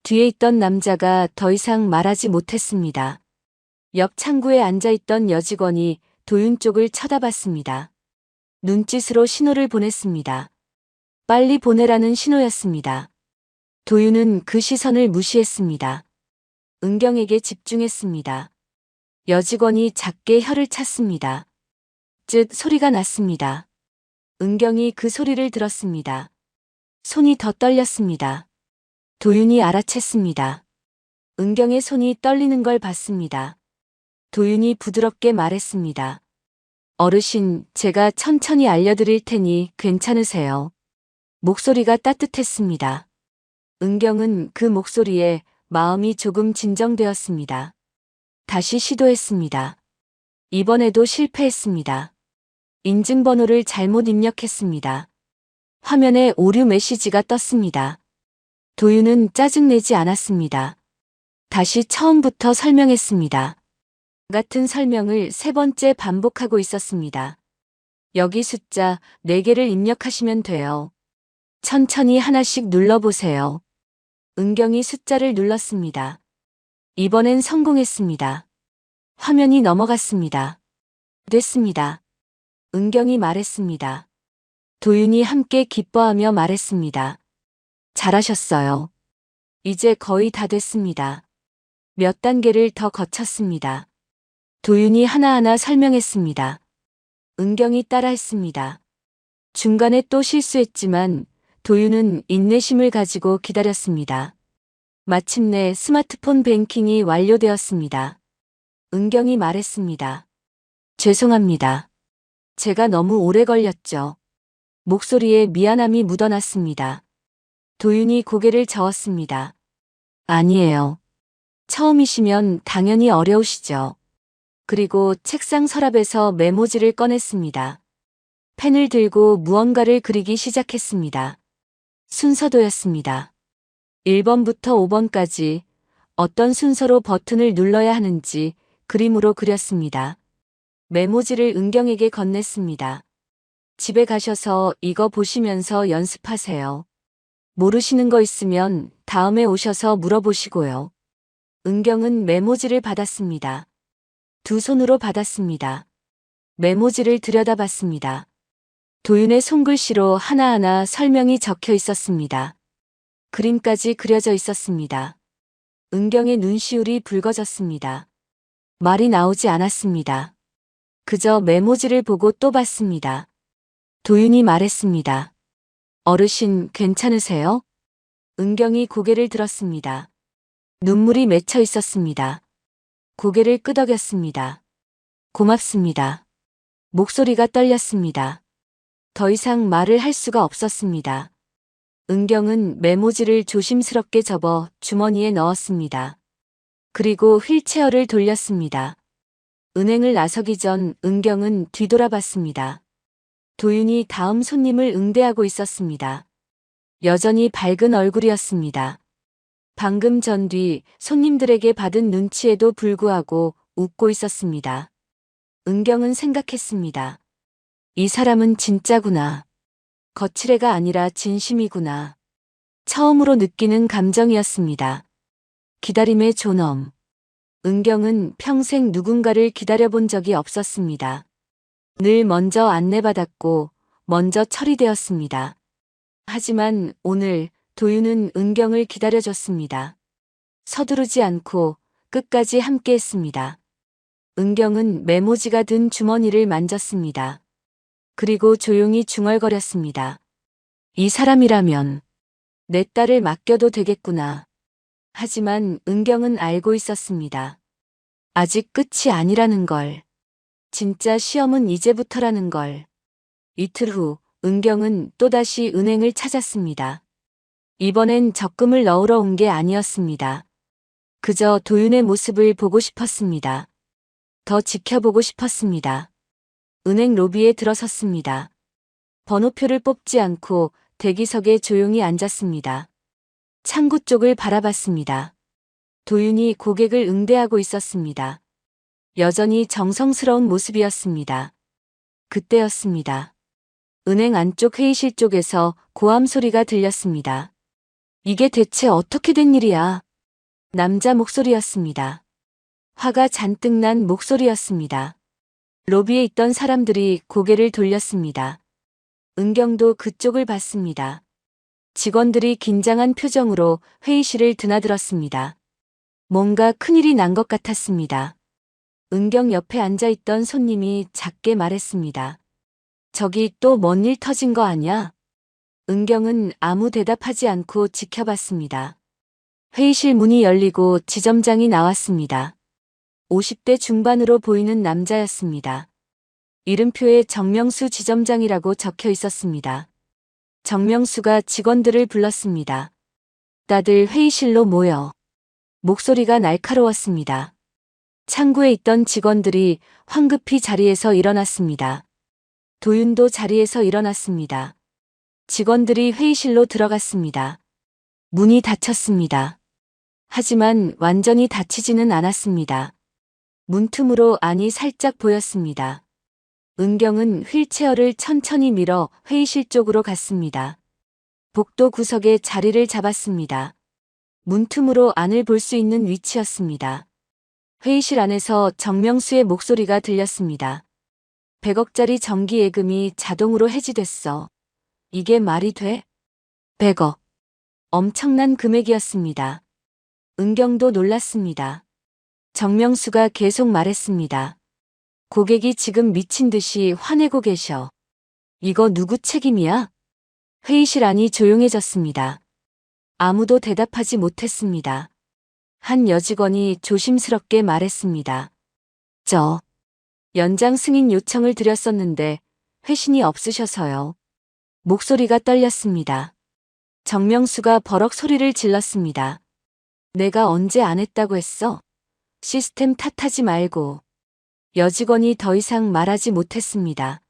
뒤에 있던 남자가 더 이상 말하지 못했습니다. 옆 창구에 앉아있던 여직원이 도윤 쪽을 쳐다봤습니다. 눈짓으로 신호를 보냈습니다. 빨리 보내라는 신호였습니다. 도윤은 그 시선을 무시했습니다. 은경에게 집중했습니다. 여직원이 작게 혀를 찼습니다. 쯧 소리가 났습니다. 은경이 그 소리를 들었습니다. 손이 더 떨렸습니다. 도윤이 알아챘습니다. 은경의 손이 떨리는 걸 봤습니다. 도윤이 부드럽게 말했습니다. 어르신, 제가 천천히 알려드릴 테니 괜찮으세요. 목소리가 따뜻했습니다. 은경은 그 목소리에 마음이 조금 진정되었습니다. 다시 시도했습니다. 이번에도 실패했습니다. 인증번호를 잘못 입력했습니다. 화면에 오류 메시지가 떴습니다. 도윤은 짜증내지 않았습니다. 다시 처음부터 설명했습니다. 같은 설명을 3번째 반복하고 있었습니다. 여기 숫자 4개를 입력하시면 돼요. 천천히 하나씩 눌러보세요. 은경이 숫자를 눌렀습니다. 이번엔 성공했습니다. 화면이 넘어갔습니다. 됐습니다. 은경이 말했습니다. 도윤이 함께 기뻐하며 말했습니다. 잘하셨어요. 이제 거의 다 됐습니다. 몇 단계를 더 거쳤습니다. 도윤이 하나하나 설명했습니다. 은경이 따라했습니다. 중간에 또 실수했지만 도윤은 인내심을 가지고 기다렸습니다. 마침내 스마트폰 뱅킹이 완료되었습니다. 은경이 말했습니다. 죄송합니다. 제가 너무 오래 걸렸죠. 목소리에 미안함이 묻어났습니다. 도윤이 고개를 저었습니다. 아니에요. 처음이시면 당연히 어려우시죠. 그리고 책상 서랍에서 메모지를 꺼냈습니다. 펜을 들고 무언가를 그리기 시작했습니다. 순서도였습니다. 1번부터 5번까지 어떤 순서로 버튼을 눌러야 하는지 그림으로 그렸습니다. 메모지를 은경에게 건넸습니다. 집에 가셔서 이거 보시면서 연습하세요. 모르시는 거 있으면 다음에 오셔서 물어보시고요. 은경은 메모지를 받았습니다. 두 손으로 받았습니다. 메모지를 들여다봤습니다. 도윤의 손글씨로 하나하나 설명이 적혀 있었습니다. 그림까지 그려져 있었습니다. 은경의 눈시울이 붉어졌습니다. 말이 나오지 않았습니다. 그저 메모지를 보고 또 봤습니다. 도윤이 말했습니다. 어르신 괜찮으세요? 은경이 고개를 들었습니다. 눈물이 맺혀 있었습니다. 고개를 끄덕였습니다. 고맙습니다. 목소리가 떨렸습니다. 더 이상 말을 할 수가 없었습니다. 은경은 메모지를 조심스럽게 접어 주머니에 넣었습니다. 그리고 휠체어를 돌렸습니다. 은행을 나서기 전 은경은 뒤돌아봤습니다. 도윤이 다음 손님을 응대하고 있었습니다. 여전히 밝은 얼굴이었습니다. 방금 전 뒤 손님들에게 받은 눈치에도 불구하고 웃고 있었습니다. 은경은 생각했습니다. 이 사람은 진짜구나. 거칠애가 아니라 진심이구나. 처음으로 느끼는 감정이었습니다. 기다림의 존엄. 은경은 평생 누군가를 기다려본 적이 없었습니다. 늘 먼저 안내받았고 먼저 처리되었습니다. 하지만 오늘 도윤은 은경을 기다려줬습니다. 서두르지 않고 끝까지 함께했습니다. 은경은 메모지가 든 주머니를 만졌습니다. 그리고 조용히 중얼거렸습니다. 이 사람이라면 내 딸을 맡겨도 되겠구나. 하지만 은경은 알고 있었습니다. 아직 끝이 아니라는 걸. 진짜 시험은 이제부터라는 걸. 이틀 후 은경은 또다시 은행을 찾았습니다. 이번엔 적금을 넣으러 온 게 아니었습니다. 그저 도윤의 모습을 보고 싶었습니다. 더 지켜보고 싶었습니다. 은행 로비에 들어섰습니다. 번호표를 뽑지 않고 대기석에 조용히 앉았습니다. 창구 쪽을 바라봤습니다. 도윤이 고객을 응대하고 있었습니다. 여전히 정성스러운 모습이었습니다. 그때였습니다. 은행 안쪽 회의실 쪽에서 고함 소리가 들렸습니다. 이게 대체 어떻게 된 일이야? 남자 목소리였습니다. 화가 잔뜩 난 목소리였습니다. 로비에 있던 사람들이 고개를 돌렸습니다. 은경도 그쪽을 봤습니다. 직원들이 긴장한 표정으로 회의실을 드나들었습니다. 뭔가 큰일이 난 것 같았습니다. 은경 옆에 앉아있던 손님이 작게 말했습니다. 저기 또 뭔 일 터진 거 아냐? 은경은 아무 대답하지 않고 지켜봤습니다. 회의실 문이 열리고 지점장이 나왔습니다. 50대 중반으로 보이는 남자였습니다. 이름표에 정명수 지점장이라고 적혀 있었습니다. 정명수가 직원들을 불렀습니다. 다들 회의실로 모여. 목소리가 날카로웠습니다. 창구에 있던 직원들이 황급히 자리에서 일어났습니다. 도윤도 자리에서 일어났습니다. 직원들이 회의실로 들어갔습니다. 문이 닫혔습니다. 하지만 완전히 닫히지는 않았습니다. 문틈으로 안이 살짝 보였습니다. 은경은 휠체어를 천천히 밀어 회의실 쪽으로 갔습니다. 복도 구석에 자리를 잡았습니다. 문틈으로 안을 볼 수 있는 위치였습니다. 회의실 안에서 정명수의 목소리가 들렸습니다. 100억짜리 정기 예금이 자동으로 해지됐어. 이게 말이 돼? 100억. 엄청난 금액이었습니다. 은경도 놀랐습니다. 정명수가 계속 말했습니다. 고객이 지금 미친 듯이 화내고 계셔. 이거 누구 책임이야? 회의실 안이 조용해졌습니다. 아무도 대답하지 못했습니다. 한 여직원이 조심스럽게 말했습니다. 저 연장 승인 요청을 드렸었는데 회신이 없으셔서요. 목소리가 떨렸습니다. 정명수가 버럭 소리를 질렀습니다. 내가 언제 안 했다고 했어? 시스템 탓하지 말고. 여직원이 더 이상 말하지 못했습니다.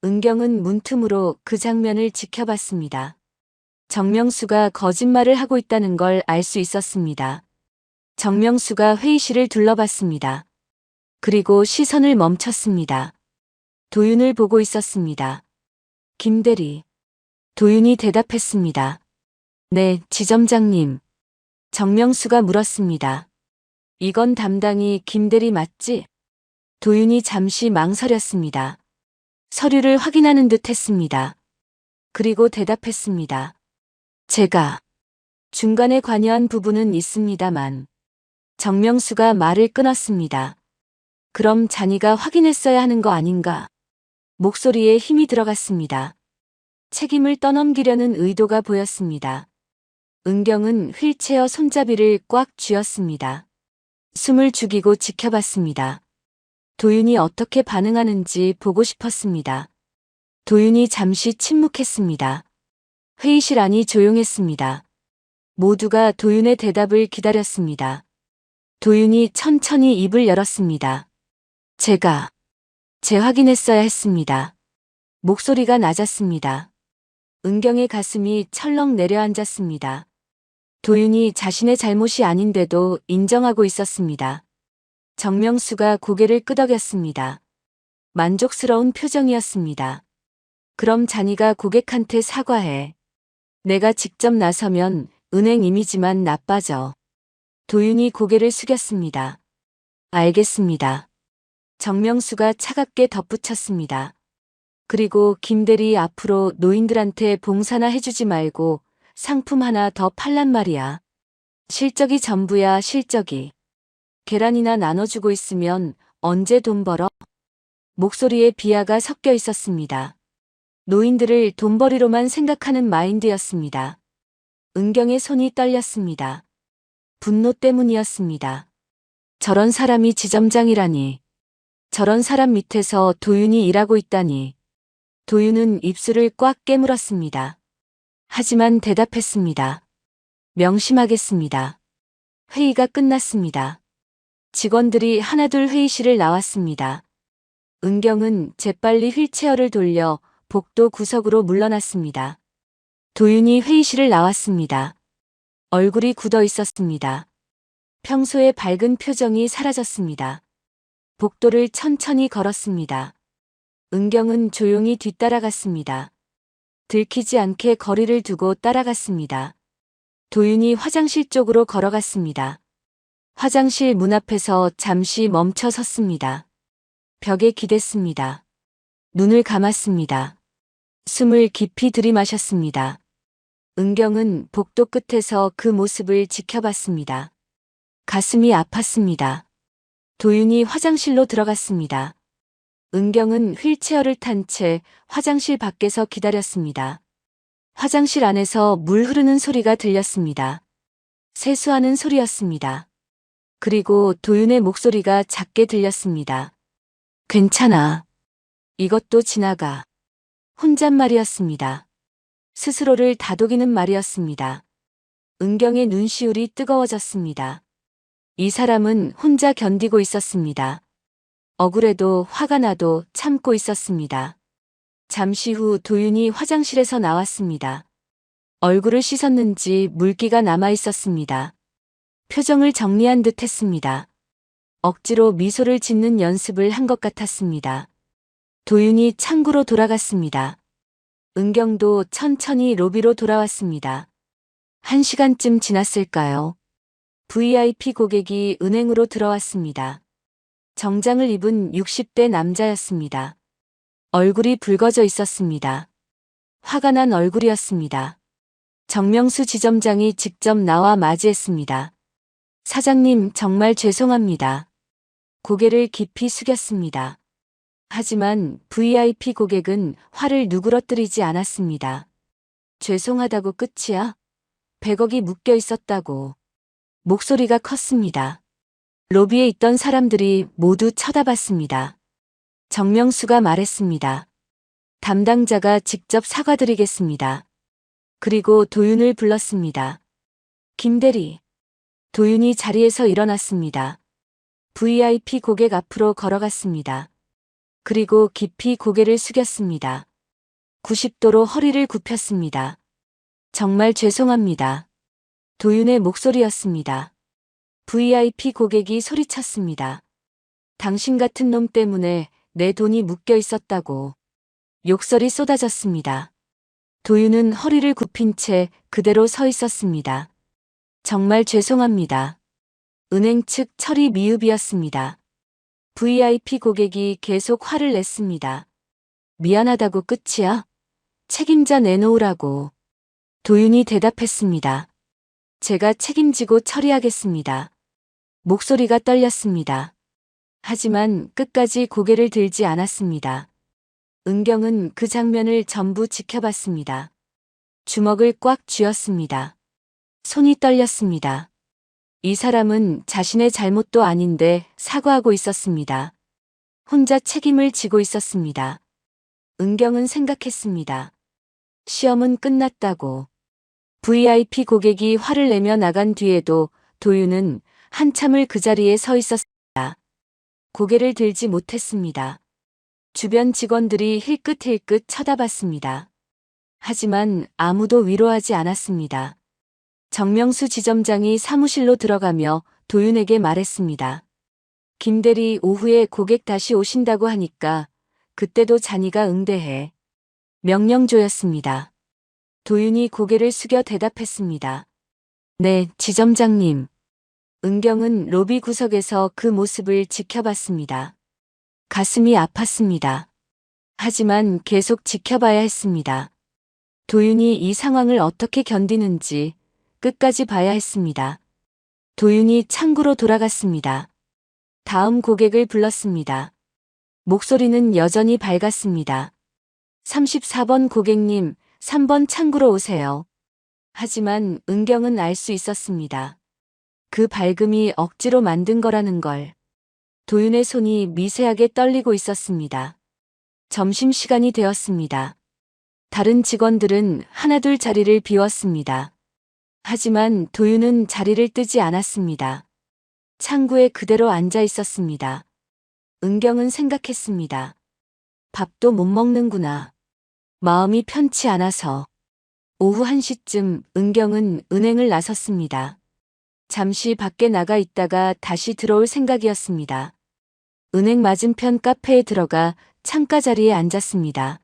은경은 문틈으로 그 장면을 지켜봤습니다. 정명수가 거짓말을 하고 있다는 걸 알 수 있었습니다. 정명수가 회의실을 둘러봤습니다. 그리고 시선을 멈췄습니다. 도윤을 보고 있었습니다. 김대리. 도윤이 대답했습니다. 네, 지점장님. 정명수가 물었습니다. 이건 담당이 김대리 맞지? 도윤이 잠시 망설였습니다. 서류를 확인하는 듯 했습니다. 그리고 대답했습니다. 제가 중간에 관여한 부분은 있습니다만. 정명수가 말을 끊었습니다. 그럼 자니가 확인했어야 하는 거 아닌가? 목소리에 힘이 들어갔습니다. 책임을 떠넘기려는 의도가 보였습니다. 은경은 휠체어 손잡이를 꽉 쥐었습니다. 숨을 죽이고 지켜봤습니다. 도윤이 어떻게 반응하는지 보고 싶었습니다. 도윤이 잠시 침묵했습니다. 회의실 안이 조용했습니다. 모두가 도윤의 대답을 기다렸습니다. 도윤이 천천히 입을 열었습니다. 제가 재확인했어야 했습니다. 목소리가 낮았습니다. 은경의 가슴이 철렁 내려앉았습니다. 도윤이 자신의 잘못이 아닌데도 인정하고 있었습니다. 정명수가 고개를 끄덕였습니다. 만족스러운 표정이었습니다. 그럼 자니가 고객한테 사과해. 내가 직접 나서면 은행 이미지만 나빠져. 도윤이 고개를 숙였습니다. 알겠습니다. 정명수가 차갑게 덧붙였습니다. 그리고 김대리 앞으로 노인들한테 봉사나 해주지 말고 상품 하나 더 팔란 말이야. 실적이 전부야, 실적이. 계란이나 나눠주고 있으면 언제 돈 벌어? 목소리에 비하가 섞여 있었습니다. 노인들을 돈벌이로만 생각하는 마인드였습니다. 은경의 손이 떨렸습니다. 분노 때문이었습니다. 저런 사람이 지점장이라니. 저런 사람 밑에서 도윤이 일하고 있다니. 도윤은 입술을 꽉 깨물었습니다. 하지만 대답했습니다. 명심하겠습니다. 회의가 끝났습니다. 직원들이 하나둘 회의실을 나왔습니다. 은경은 재빨리 휠체어를 돌려 복도 구석으로 물러났습니다. 도윤이 회의실을 나왔습니다. 얼굴이 굳어 있었습니다. 평소의 밝은 표정이 사라졌습니다. 복도를 천천히 걸었습니다. 은경은 조용히 뒤따라갔습니다. 들키지 않게 거리를 두고 따라갔습니다. 도윤이 화장실 쪽으로 걸어갔습니다. 화장실 문 앞에서 잠시 멈춰 섰습니다. 벽에 기댔습니다. 눈을 감았습니다. 숨을 깊이 들이마셨습니다. 은경은 복도 끝에서 그 모습을 지켜봤습니다. 가슴이 아팠습니다. 도윤이 화장실로 들어갔습니다. 은경은 휠체어를 탄 채 화장실 밖에서 기다렸습니다. 화장실 안에서 물 흐르는 소리가 들렸습니다. 세수하는 소리였습니다. 그리고 도윤의 목소리가 작게 들렸습니다. 괜찮아. 이것도 지나가. 혼잣말이었습니다. 스스로를 다독이는 말이었습니다. 은경의 눈시울이 뜨거워졌습니다. 이 사람은 혼자 견디고 있었습니다. 억울해도 화가 나도 참고 있었습니다. 잠시 후 도윤이 화장실에서 나왔습니다. 얼굴을 씻었는지 물기가 남아 있었습니다. 표정을 정리한 듯 했습니다. 억지로 미소를 짓는 연습을 한 것 같았습니다. 도윤이 창구로 돌아갔습니다. 은경도 천천히 로비로 돌아왔습니다. 1시간쯤 지났을까요? VIP 고객이 은행으로 들어왔습니다. 정장을 입은 60대 남자였습니다. 얼굴이 붉어져 있었습니다. 화가 난 얼굴이었습니다. 정명수 지점장이 직접 나와 맞이했습니다. 사장님, 정말 죄송합니다. 고개를 깊이 숙였습니다. 하지만 VIP 고객은 화를 누그러뜨리지 않았습니다. 죄송하다고 끝이야? 100억이 묶여 있었다고. 목소리가 컸습니다. 로비에 있던 사람들이 모두 쳐다봤습니다. 정명수가 말했습니다. 담당자가 직접 사과드리겠습니다. 그리고 도윤을 불렀습니다. 김대리. 도윤이 자리에서 일어났습니다. VIP 고객 앞으로 걸어갔습니다. 그리고 깊이 고개를 숙였습니다. 90도로 허리를 굽혔습니다. 정말 죄송합니다. 도윤의 목소리였습니다. VIP 고객이 소리쳤습니다. 당신 같은 놈 때문에 내 돈이 묶여 있었다고. 욕설이 쏟아졌습니다. 도윤은 허리를 굽힌 채 그대로 서 있었습니다. 정말 죄송합니다. 은행 측 처리 미흡이었습니다. VIP 고객이 계속 화를 냈습니다. 미안하다고 끝이야? 책임자 내놓으라고. 도윤이 대답했습니다. 제가 책임지고 처리하겠습니다. 목소리가 떨렸습니다. 하지만 끝까지 고개를 들지 않았습니다. 은경은 그 장면을 전부 지켜봤습니다. 주먹을 꽉 쥐었습니다. 손이 떨렸습니다. 이 사람은 자신의 잘못도 아닌데 사과하고 있었습니다. 혼자 책임을 지고 있었습니다. 은경은 생각했습니다. 시험은 끝났다고. VIP 고객이 화를 내며 나간 뒤에도 도윤은 한참을 그 자리에 서 있었습니다. 고개를 들지 못했습니다. 주변 직원들이 힐끗힐끗 쳐다봤습니다. 하지만 아무도 위로하지 않았습니다. 정명수 지점장이 사무실로 들어가며 도윤에게 말했습니다. 김대리 오후에 고객 다시 오신다고 하니까 그때도 자니가 응대해. 명령조였습니다. 도윤이 고개를 숙여 대답했습니다. 네, 지점장님. 은경은 로비 구석에서 그 모습을 지켜봤습니다. 가슴이 아팠습니다. 하지만 계속 지켜봐야 했습니다. 도윤이 이 상황을 어떻게 견디는지 끝까지 봐야 했습니다. 도윤이 창구로 돌아갔습니다. 다음 고객을 불렀습니다. 목소리는 여전히 밝았습니다. 34번 고객님, 3번 창구로 오세요. 하지만 은경은 알 수 있었습니다. 그 밝음이 억지로 만든 거라는 걸. 도윤의 손이 미세하게 떨리고 있었습니다. 점심시간이 되었습니다. 다른 직원들은 하나둘 자리를 비웠습니다. 하지만 도윤은 자리를 뜨지 않았습니다. 창구에 그대로 앉아 있었습니다. 은경은 생각했습니다. 밥도 못 먹는구나. 마음이 편치 않아서. 오후 1시쯤 은경은 은행을 나섰습니다. 잠시 밖에 나가 있다가 다시 들어올 생각이었습니다. 은행 맞은편 카페에 들어가 창가 자리에 앉았습니다.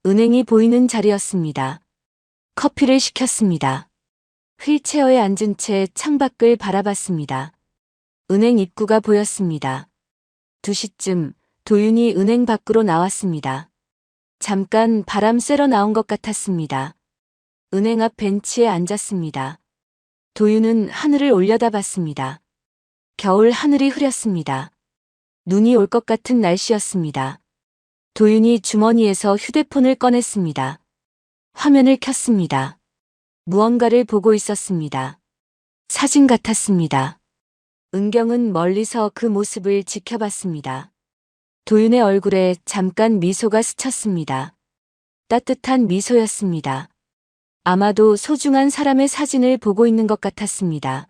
은행이 보이는 자리였습니다. 커피를 시켰습니다. 휠체어에 앉은 채 창밖을 바라봤습니다. 은행 입구가 보였습니다. 2시쯤 도윤이 은행 밖으로 나왔습니다. 잠깐 바람 쐬러 나온 것 같았습니다. 은행 앞 벤치에 앉았습니다. 도윤은 하늘을 올려다봤습니다. 겨울 하늘이 흐렸습니다. 눈이 올 것 같은 날씨였습니다. 도윤이 주머니에서 휴대폰을 꺼냈습니다. 화면을 켰습니다. 무언가를 보고 있었습니다. 사진 같았습니다. 은경은 멀리서 그 모습을 지켜봤습니다. 도윤의 얼굴에 잠깐 미소가 스쳤습니다. 따뜻한 미소였습니다. 아마도 소중한 사람의 사진을 보고 있는 것 같았습니다.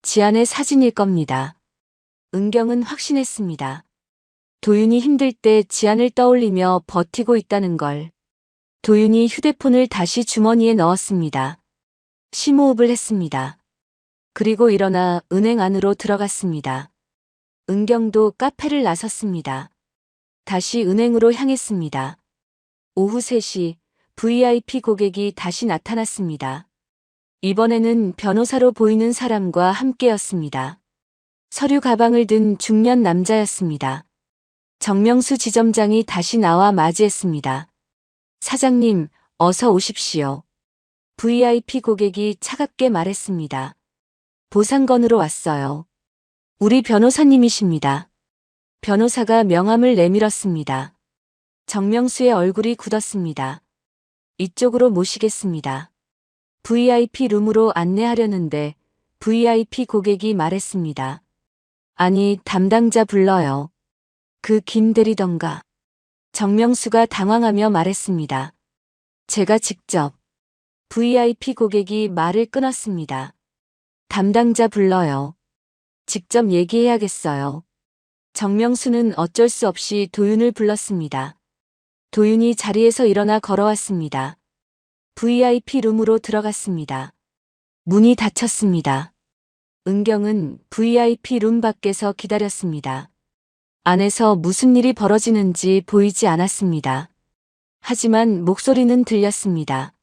지안의 사진일 겁니다. 은경은 확신했습니다. 도윤이 힘들 때 지안을 떠올리며 버티고 있다는 걸. 도윤이 휴대폰을 다시 주머니에 넣었습니다. 심호흡을 했습니다. 그리고 일어나 은행 안으로 들어갔습니다. 은경도 카페를 나섰습니다. 다시 은행으로 향했습니다. 오후 3시 VIP 고객이 다시 나타났습니다. 이번에는 변호사로 보이는 사람과 함께였습니다. 서류 가방을 든 중년 남자였습니다. 정명수 지점장이 다시 나와 맞이했습니다. 사장님, 어서 오십시오. VIP 고객이 차갑게 말했습니다. 보상건으로 왔어요. 우리 변호사님이십니다. 변호사가 명함을 내밀었습니다. 정명수의 얼굴이 굳었습니다. 이쪽으로 모시겠습니다. VIP 룸으로 안내하려는데 VIP 고객이 말했습니다. 아니, 담당자 불러요. 그 김대리던가. 정명수가 당황하며 말했습니다. 제가 직접. VIP 고객이 말을 끊었습니다. 담당자 불러요. 직접 얘기해야겠어요. 정명수는 어쩔 수 없이 도윤을 불렀습니다. 도윤이 자리에서 일어나 걸어왔습니다. VIP 룸으로 들어갔습니다. 문이 닫혔습니다. 은경은 VIP 룸 밖에서 기다렸습니다. 안에서 무슨 일이 벌어지는지 보이지 않았습니다. 하지만 목소리는 들렸습니다.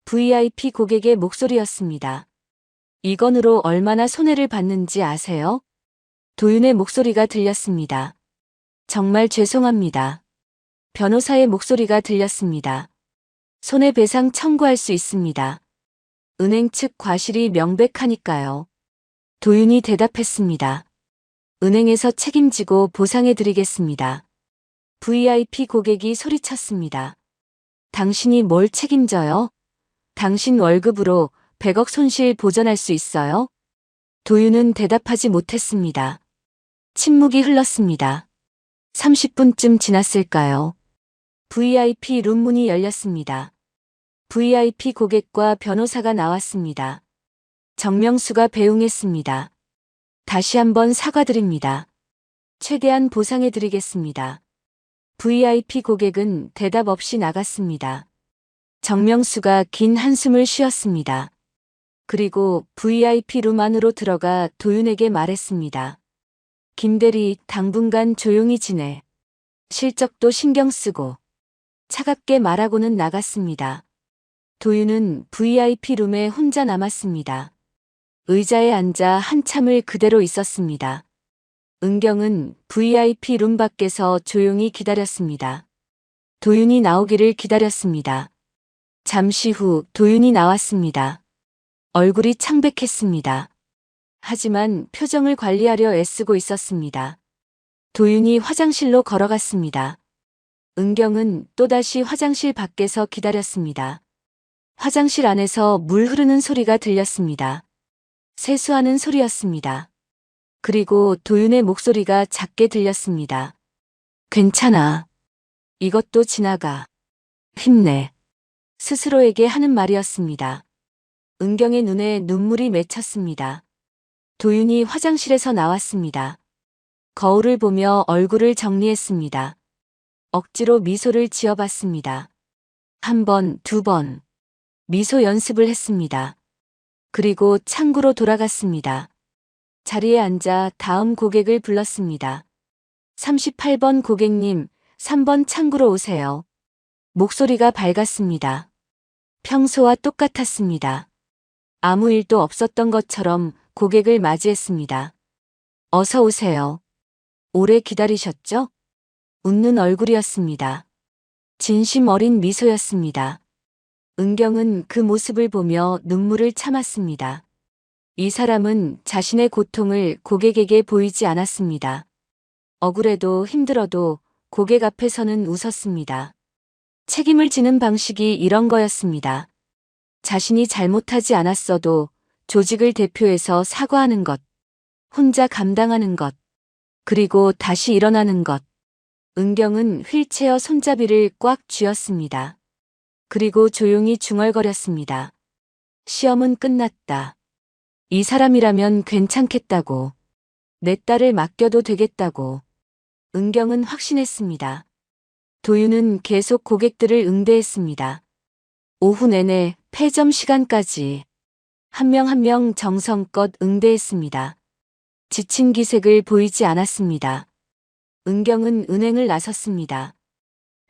VIP 고객의 목소리였습니다. 이 건으로 얼마나 손해를 봤는지 아세요? 도윤의 목소리가 들렸습니다. 정말 죄송합니다. 변호사의 목소리가 들렸습니다. 손해배상 청구할 수 있습니다. 은행 측 과실이 명백하니까요. 도윤이 대답했습니다. 은행에서 책임지고 보상해드리겠습니다. VIP 고객이 소리쳤습니다. 당신이 뭘 책임져요? 당신 월급으로 100억 손실 보전할 수 있어요? 도윤은 대답하지 못했습니다. 침묵이 흘렀습니다. 30분쯤 지났을까요? VIP 룸 문이 열렸습니다. VIP 고객과 변호사가 나왔습니다. 정명수가 배웅했습니다. 다시 한번 사과드립니다. 최대한 보상해드리겠습니다. VIP 고객은 대답 없이 나갔습니다. 정명수가 긴 한숨을 쉬었습니다. 그리고 VIP 룸 안으로 들어가 도윤에게 말했습니다. 김대리, 당분간 조용히 지내. 실적도 신경 쓰고. 차갑게 말하고는 나갔습니다. 도윤은 VIP 룸에 혼자 남았습니다. 의자에 앉아 한참을 그대로 있었습니다. 은경은 VIP 룸 밖에서 조용히 기다렸습니다. 도윤이 나오기를 기다렸습니다. 잠시 후 도윤이 나왔습니다. 얼굴이 창백했습니다. 하지만 표정을 관리하려 애쓰고 있었습니다. 도윤이 화장실로 걸어갔습니다. 은경은 또다시 화장실 밖에서 기다렸습니다. 화장실 안에서 물 흐르는 소리가 들렸습니다. 세수하는 소리였습니다. 그리고 도윤의 목소리가 작게 들렸습니다. 괜찮아. 이것도 지나가. 힘내. 스스로에게 하는 말이었습니다. 은경의 눈에 눈물이 맺혔습니다. 도윤이 화장실에서 나왔습니다. 거울을 보며 얼굴을 정리했습니다. 억지로 미소를 지어봤습니다. 한 번, 두 번. 미소 연습을 했습니다. 그리고 창구로 돌아갔습니다. 자리에 앉아 다음 고객을 불렀습니다. 38번 고객님, 3번 창구로 오세요. 목소리가 밝았습니다. 평소와 똑같았습니다. 아무 일도 없었던 것처럼 고객을 맞이했습니다. 어서 오세요. 오래 기다리셨죠? 웃는 얼굴이었습니다. 진심 어린 미소였습니다. 은경은 그 모습을 보며 눈물을 참았습니다. 이 사람은 자신의 고통을 고객에게 보이지 않았습니다. 억울해도 힘들어도 고객 앞에서는 웃었습니다. 책임을 지는 방식이 이런 거였습니다. 자신이 잘못하지 않았어도 조직을 대표해서 사과하는 것, 혼자 감당하는 것, 그리고 다시 일어나는 것. 은경은 휠체어 손잡이를 꽉 쥐었습니다. 그리고 조용히 중얼거렸습니다. 시험은 끝났다. 이 사람이라면 괜찮겠다고. 내 딸을 맡겨도 되겠다고. 은경은 확신했습니다. 도윤은 계속 고객들을 응대했습니다. 오후 내내 폐점 시간까지 한 명 한 명 정성껏 응대했습니다. 지친 기색을 보이지 않았습니다. 은경은 은행을 나섰습니다.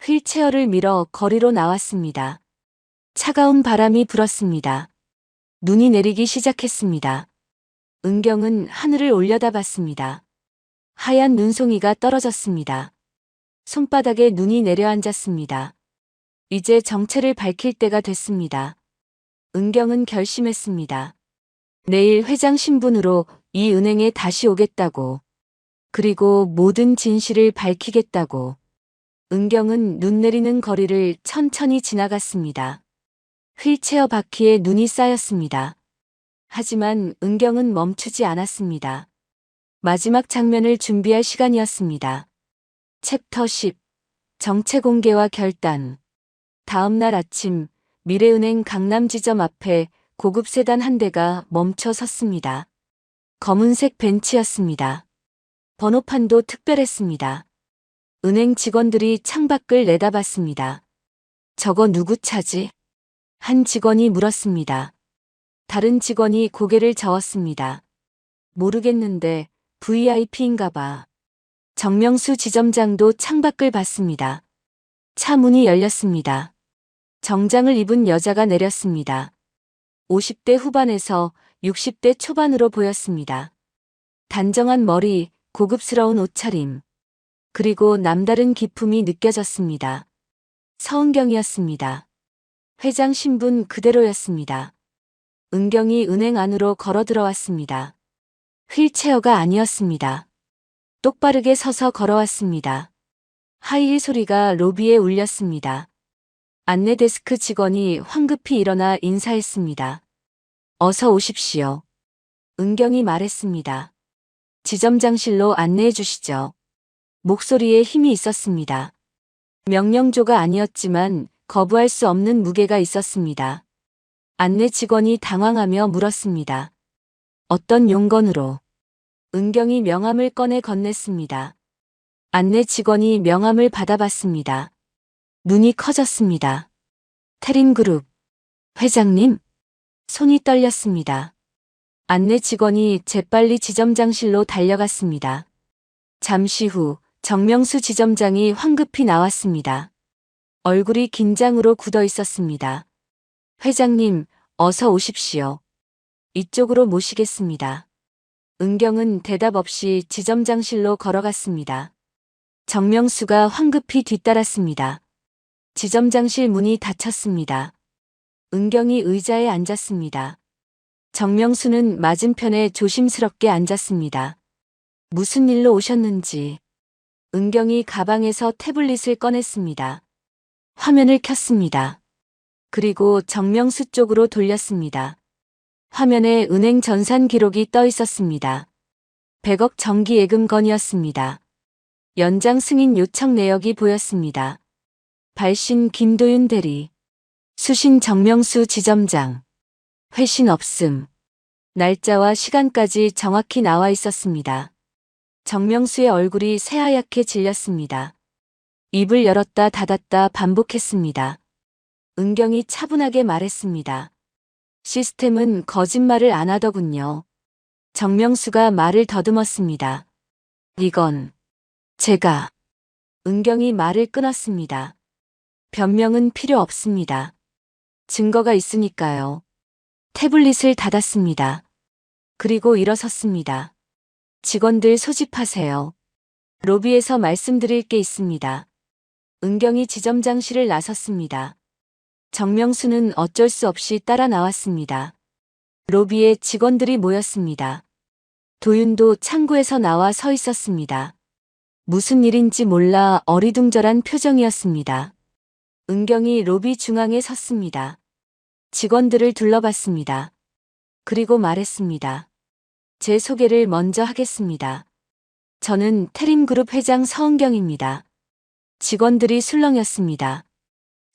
휠체어를 밀어 거리로 나왔습니다. 차가운 바람이 불었습니다. 눈이 내리기 시작했습니다. 은경은 하늘을 올려다봤습니다. 하얀 눈송이가 떨어졌습니다. 손바닥에 눈이 내려앉았습니다. 이제 정체를 밝힐 때가 됐습니다. 은경은 결심했습니다. 내일 회장 신분으로 이 은행에 다시 오겠다고. 그리고 모든 진실을 밝히겠다고. 은경은 눈 내리는 거리를 천천히 지나갔습니다. 휠체어 바퀴에 눈이 쌓였습니다. 하지만 은경은 멈추지 않았습니다. 마지막 장면을 준비할 시간이었습니다. 챕터 10. 정체 공개와 결단. 다음 날 아침, 미래은행 강남지점 앞에 고급 세단 한 대가 멈춰 섰습니다. 검은색 벤츠였습니다. 번호판도 특별했습니다. 은행 직원들이 창밖을 내다봤습니다. 저거 누구 차지? 한 직원이 물었습니다. 다른 직원이 고개를 저었습니다. 모르겠는데 VIP인가 봐. 정명수 지점장도 창밖을 봤습니다. 차 문이 열렸습니다. 정장을 입은 여자가 내렸습니다. 50대 후반에서 60대 초반으로 보였습니다. 단정한 머리, 고급스러운 옷차림. 그리고 남다른 기품이 느껴졌습니다. 서은경이었습니다. 회장 신분 그대로였습니다. 은경이 은행 안으로 걸어 들어왔습니다. 휠체어가 아니었습니다. 똑바르게 서서 걸어왔습니다. 하이힐 소리가 로비에 울렸습니다. 안내 데스크 직원이 황급히 일어나 인사했습니다. 어서 오십시오. 은경이 말했습니다. 지점장실로 안내해 주시죠. 목소리에 힘이 있었습니다. 명령조가 아니었지만 거부할 수 없는 무게가 있었습니다. 안내 직원이 당황하며 물었습니다. 어떤 용건으로? 은경이 명함을 꺼내 건넸습니다. 안내 직원이 명함을 받아봤습니다. 눈이 커졌습니다. 테림그룹. 회장님? 손이 떨렸습니다. 안내 직원이 재빨리 지점장실로 달려갔습니다. 잠시 후 정명수 지점장이 황급히 나왔습니다. 얼굴이 긴장으로 굳어 있었습니다. 회장님, 어서 오십시오. 이쪽으로 모시겠습니다. 은경은 대답 없이 지점장실로 걸어갔습니다. 정명수가 황급히 뒤따랐습니다. 지점장실 문이 닫혔습니다. 은경이 의자에 앉았습니다. 정명수는 맞은편에 조심스럽게 앉았습니다. 무슨 일로 오셨는지. 은경이 가방에서 태블릿을 꺼냈습니다. 화면을 켰습니다. 그리고 정명수 쪽으로 돌렸습니다. 화면에 은행 전산 기록이 떠 있었습니다. 100억 정기 예금 건이었습니다. 연장 승인 요청 내역이 보였습니다. 발신 김도윤 대리. 수신 정명수 지점장. 회신 없음. 날짜와 시간까지 정확히 나와 있었습니다. 정명수의 얼굴이 새하얗게 질렸습니다. 입을 열었다 닫았다 반복했습니다. 은경이 차분하게 말했습니다. 시스템은 거짓말을 안 하더군요. 정명수가 말을 더듬었습니다. 이건 제가. 은경이 말을 끊었습니다. 변명은 필요 없습니다. 증거가 있으니까요. 태블릿을 닫았습니다. 그리고 일어섰습니다. 직원들 소집하세요. 로비에서 말씀드릴 게 있습니다. 은경이 지점장실을 나섰습니다. 정명수는 어쩔 수 없이 따라 나왔습니다. 로비에 직원들이 모였습니다. 도윤도 창구에서 나와 서 있었습니다. 무슨 일인지 몰라 어리둥절한 표정이었습니다. 은경이 로비 중앙에 섰습니다. 직원들을 둘러봤습니다. 그리고 말했습니다. 제 소개를 먼저 하겠습니다. 저는 테림그룹 회장 서은경입니다. 직원들이 술렁였습니다.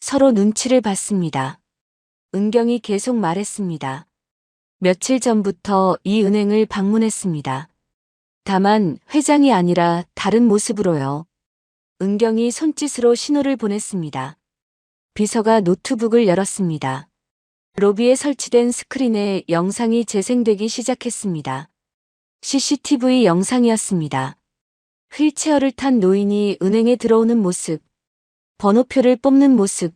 서로 눈치를 봤습니다. 은경이 계속 말했습니다. 며칠 전부터 이 은행을 방문했습니다. 다만 회장이 아니라 다른 모습으로요. 은경이 손짓으로 신호를 보냈습니다. 비서가 노트북을 열었습니다. 로비에 설치된 스크린에 영상이 재생되기 시작했습니다. CCTV 영상이었습니다. 휠체어를 탄 노인이 은행에 들어오는 모습, 번호표를 뽑는 모습,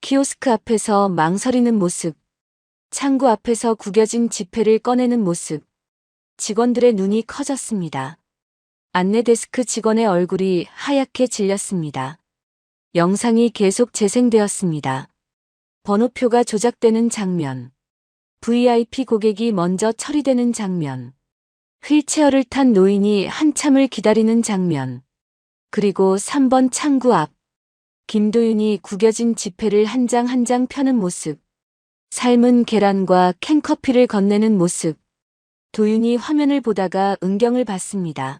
키오스크 앞에서 망설이는 모습, 창구 앞에서 구겨진 지폐를 꺼내는 모습. 직원들의 눈이 커졌습니다. 안내데스크 직원의 얼굴이 하얗게 질렸습니다. 영상이 계속 재생되었습니다. 번호표가 조작되는 장면. VIP 고객이 먼저 처리되는 장면. 휠체어를 탄 노인이 한참을 기다리는 장면. 그리고 3번 창구 앞. 김도윤이 구겨진 지폐를 한 장 한 장 펴는 모습. 삶은 계란과 캔커피를 건네는 모습. 도윤이 화면을 보다가 은경을 봤습니다.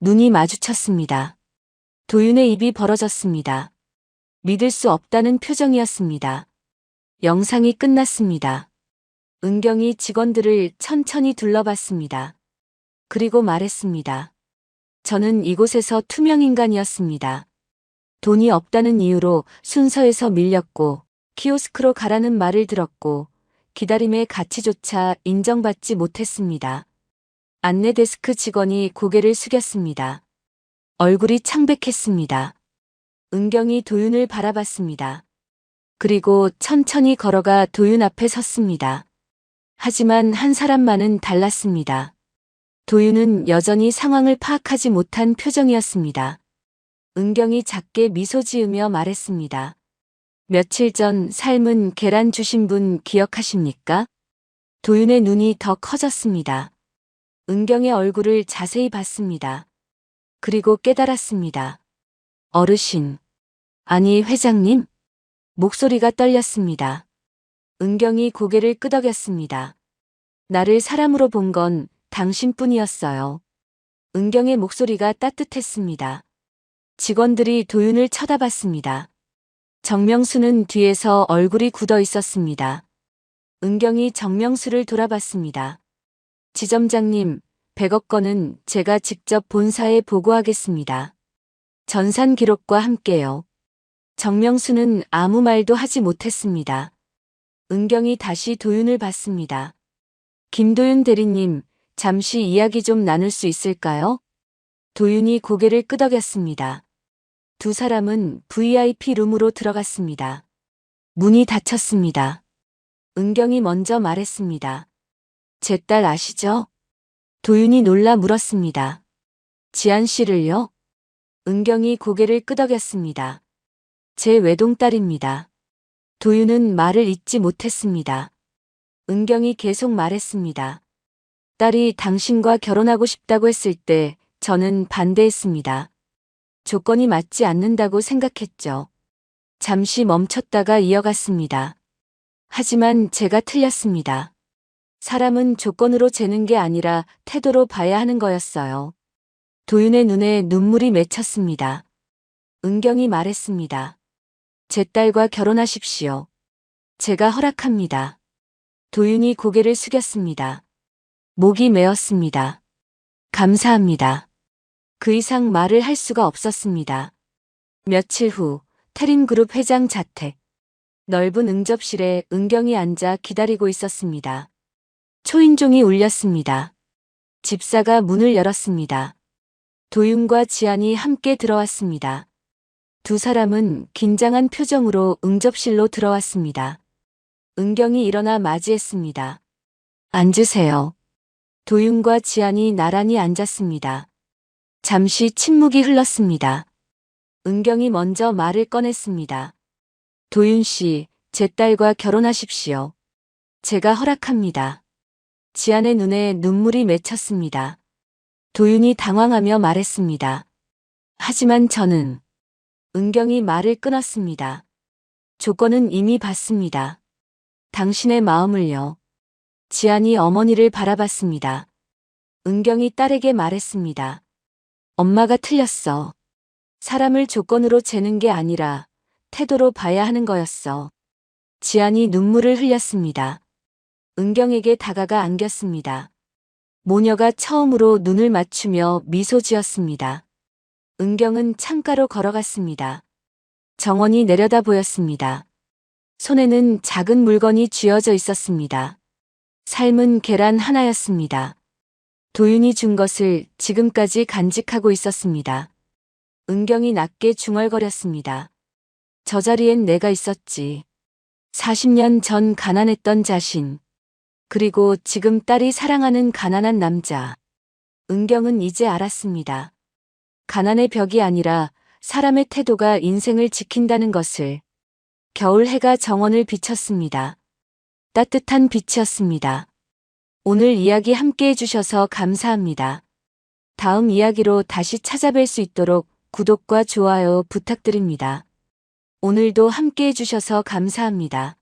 눈이 마주쳤습니다. 도윤의 입이 벌어졌습니다. 믿을 수 없다는 표정이었습니다. 영상이 끝났습니다. 은경이 직원들을 천천히 둘러봤습니다. 그리고 말했습니다. 저는 이곳에서 투명인간이었습니다. 돈이 없다는 이유로 순서에서 밀렸고 키오스크로 가라는 말을 들었고 기다림의 가치조차 인정받지 못했습니다. 안내데스크 직원이 고개를 숙였습니다. 얼굴이 창백했습니다. 은경이 도윤을 바라봤습니다. 그리고 천천히 걸어가 도윤 앞에 섰습니다. 하지만 한 사람만은 달랐습니다. 도윤은 여전히 상황을 파악하지 못한 표정이었습니다. 은경이 작게 미소 지으며 말했습니다. 며칠 전 삶은 계란 주신 분 기억하십니까? 도윤의 눈이 더 커졌습니다. 은경의 얼굴을 자세히 봤습니다. 그리고 깨달았습니다. 어르신. 아니, 회장님? 목소리가 떨렸습니다. 은경이 고개를 끄덕였습니다. 나를 사람으로 본 건 당신뿐이었어요. 은경의 목소리가 따뜻했습니다. 직원들이 도윤을 쳐다봤습니다. 정명수는 뒤에서 얼굴이 굳어 있었습니다. 은경이 정명수를 돌아봤습니다. 지점장님, 100억 건은 제가 직접 본사에 보고하겠습니다. 전산 기록과 함께요. 정명수는 아무 말도 하지 못했습니다. 은경이 다시 도윤을 봤습니다. 김도윤 대리님, 잠시 이야기 좀 나눌 수 있을까요? 도윤이 고개를 끄덕였습니다. 두 사람은 VIP 룸으로 들어갔습니다. 문이 닫혔습니다. 은경이 먼저 말했습니다. 제 딸 아시죠? 도윤이 놀라 물었습니다. 지안 씨를요? 은경이 고개를 끄덕였습니다. 제 외동딸입니다. 도윤은 말을 잇지 못했습니다. 은경이 계속 말했습니다. 딸이 당신과 결혼하고 싶다고 했을 때 저는 반대했습니다. 조건이 맞지 않는다고 생각했죠. 잠시 멈췄다가 이어갔습니다. 하지만 제가 틀렸습니다. 사람은 조건으로 재는 게 아니라 태도로 봐야 하는 거였어요. 도윤의 눈에 눈물이 맺혔습니다. 은경이 말했습니다. 제 딸과 결혼하십시오. 제가 허락합니다. 도윤이 고개를 숙였습니다. 목이 메었습니다. 감사합니다. 그 이상 말을 할 수가 없었습니다. 며칠 후 태림그룹 회장 자택. 넓은 응접실에 은경이 앉아 기다리고 있었습니다. 초인종이 울렸습니다. 집사가 문을 열었습니다. 도윤과 지안이 함께 들어왔습니다. 두 사람은 긴장한 표정으로 응접실로 들어왔습니다. 은경이 일어나 맞이했습니다. 앉으세요. 도윤과 지안이 나란히 앉았습니다. 잠시 침묵이 흘렀습니다. 은경이 먼저 말을 꺼냈습니다. 도윤 씨, 제 딸과 결혼하십시오. 제가 허락합니다. 지안의 눈에 눈물이 맺혔습니다. 도윤이 당황하며 말했습니다. 하지만 저는... 은경이 말을 끊었습니다. 조건은 이미 받습니다. 당신의 마음을요. 지안이 어머니를 바라봤습니다. 은경이 딸에게 말했습니다. 엄마가 틀렸어. 사람을 조건으로 재는 게 아니라 태도로 봐야 하는 거였어. 지안이 눈물을 흘렸습니다. 은경에게 다가가 안겼습니다. 모녀가 처음으로 눈을 맞추며 미소 지었습니다. 은경은 창가로 걸어갔습니다. 정원이 내려다 보였습니다. 손에는 작은 물건이 쥐어져 있었습니다. 삶은 계란 하나였습니다. 도윤이 준 것을 지금까지 간직하고 있었습니다. 은경이 낮게 중얼거렸습니다. 저 자리엔 내가 있었지. 40년 전 가난했던 자신, 그리고 지금 딸이 사랑하는 가난한 남자. 은경은 이제 알았습니다. 가난의 벽이 아니라 사람의 태도가 인생을 지킨다는 것을. 겨울 해가 정원을 비쳤습니다. 따뜻한 빛이었습니다. 오늘 이야기 함께 해주셔서 감사합니다. 다음 이야기로 다시 찾아뵐 수 있도록 구독과 좋아요 부탁드립니다. 오늘도 함께 해주셔서 감사합니다.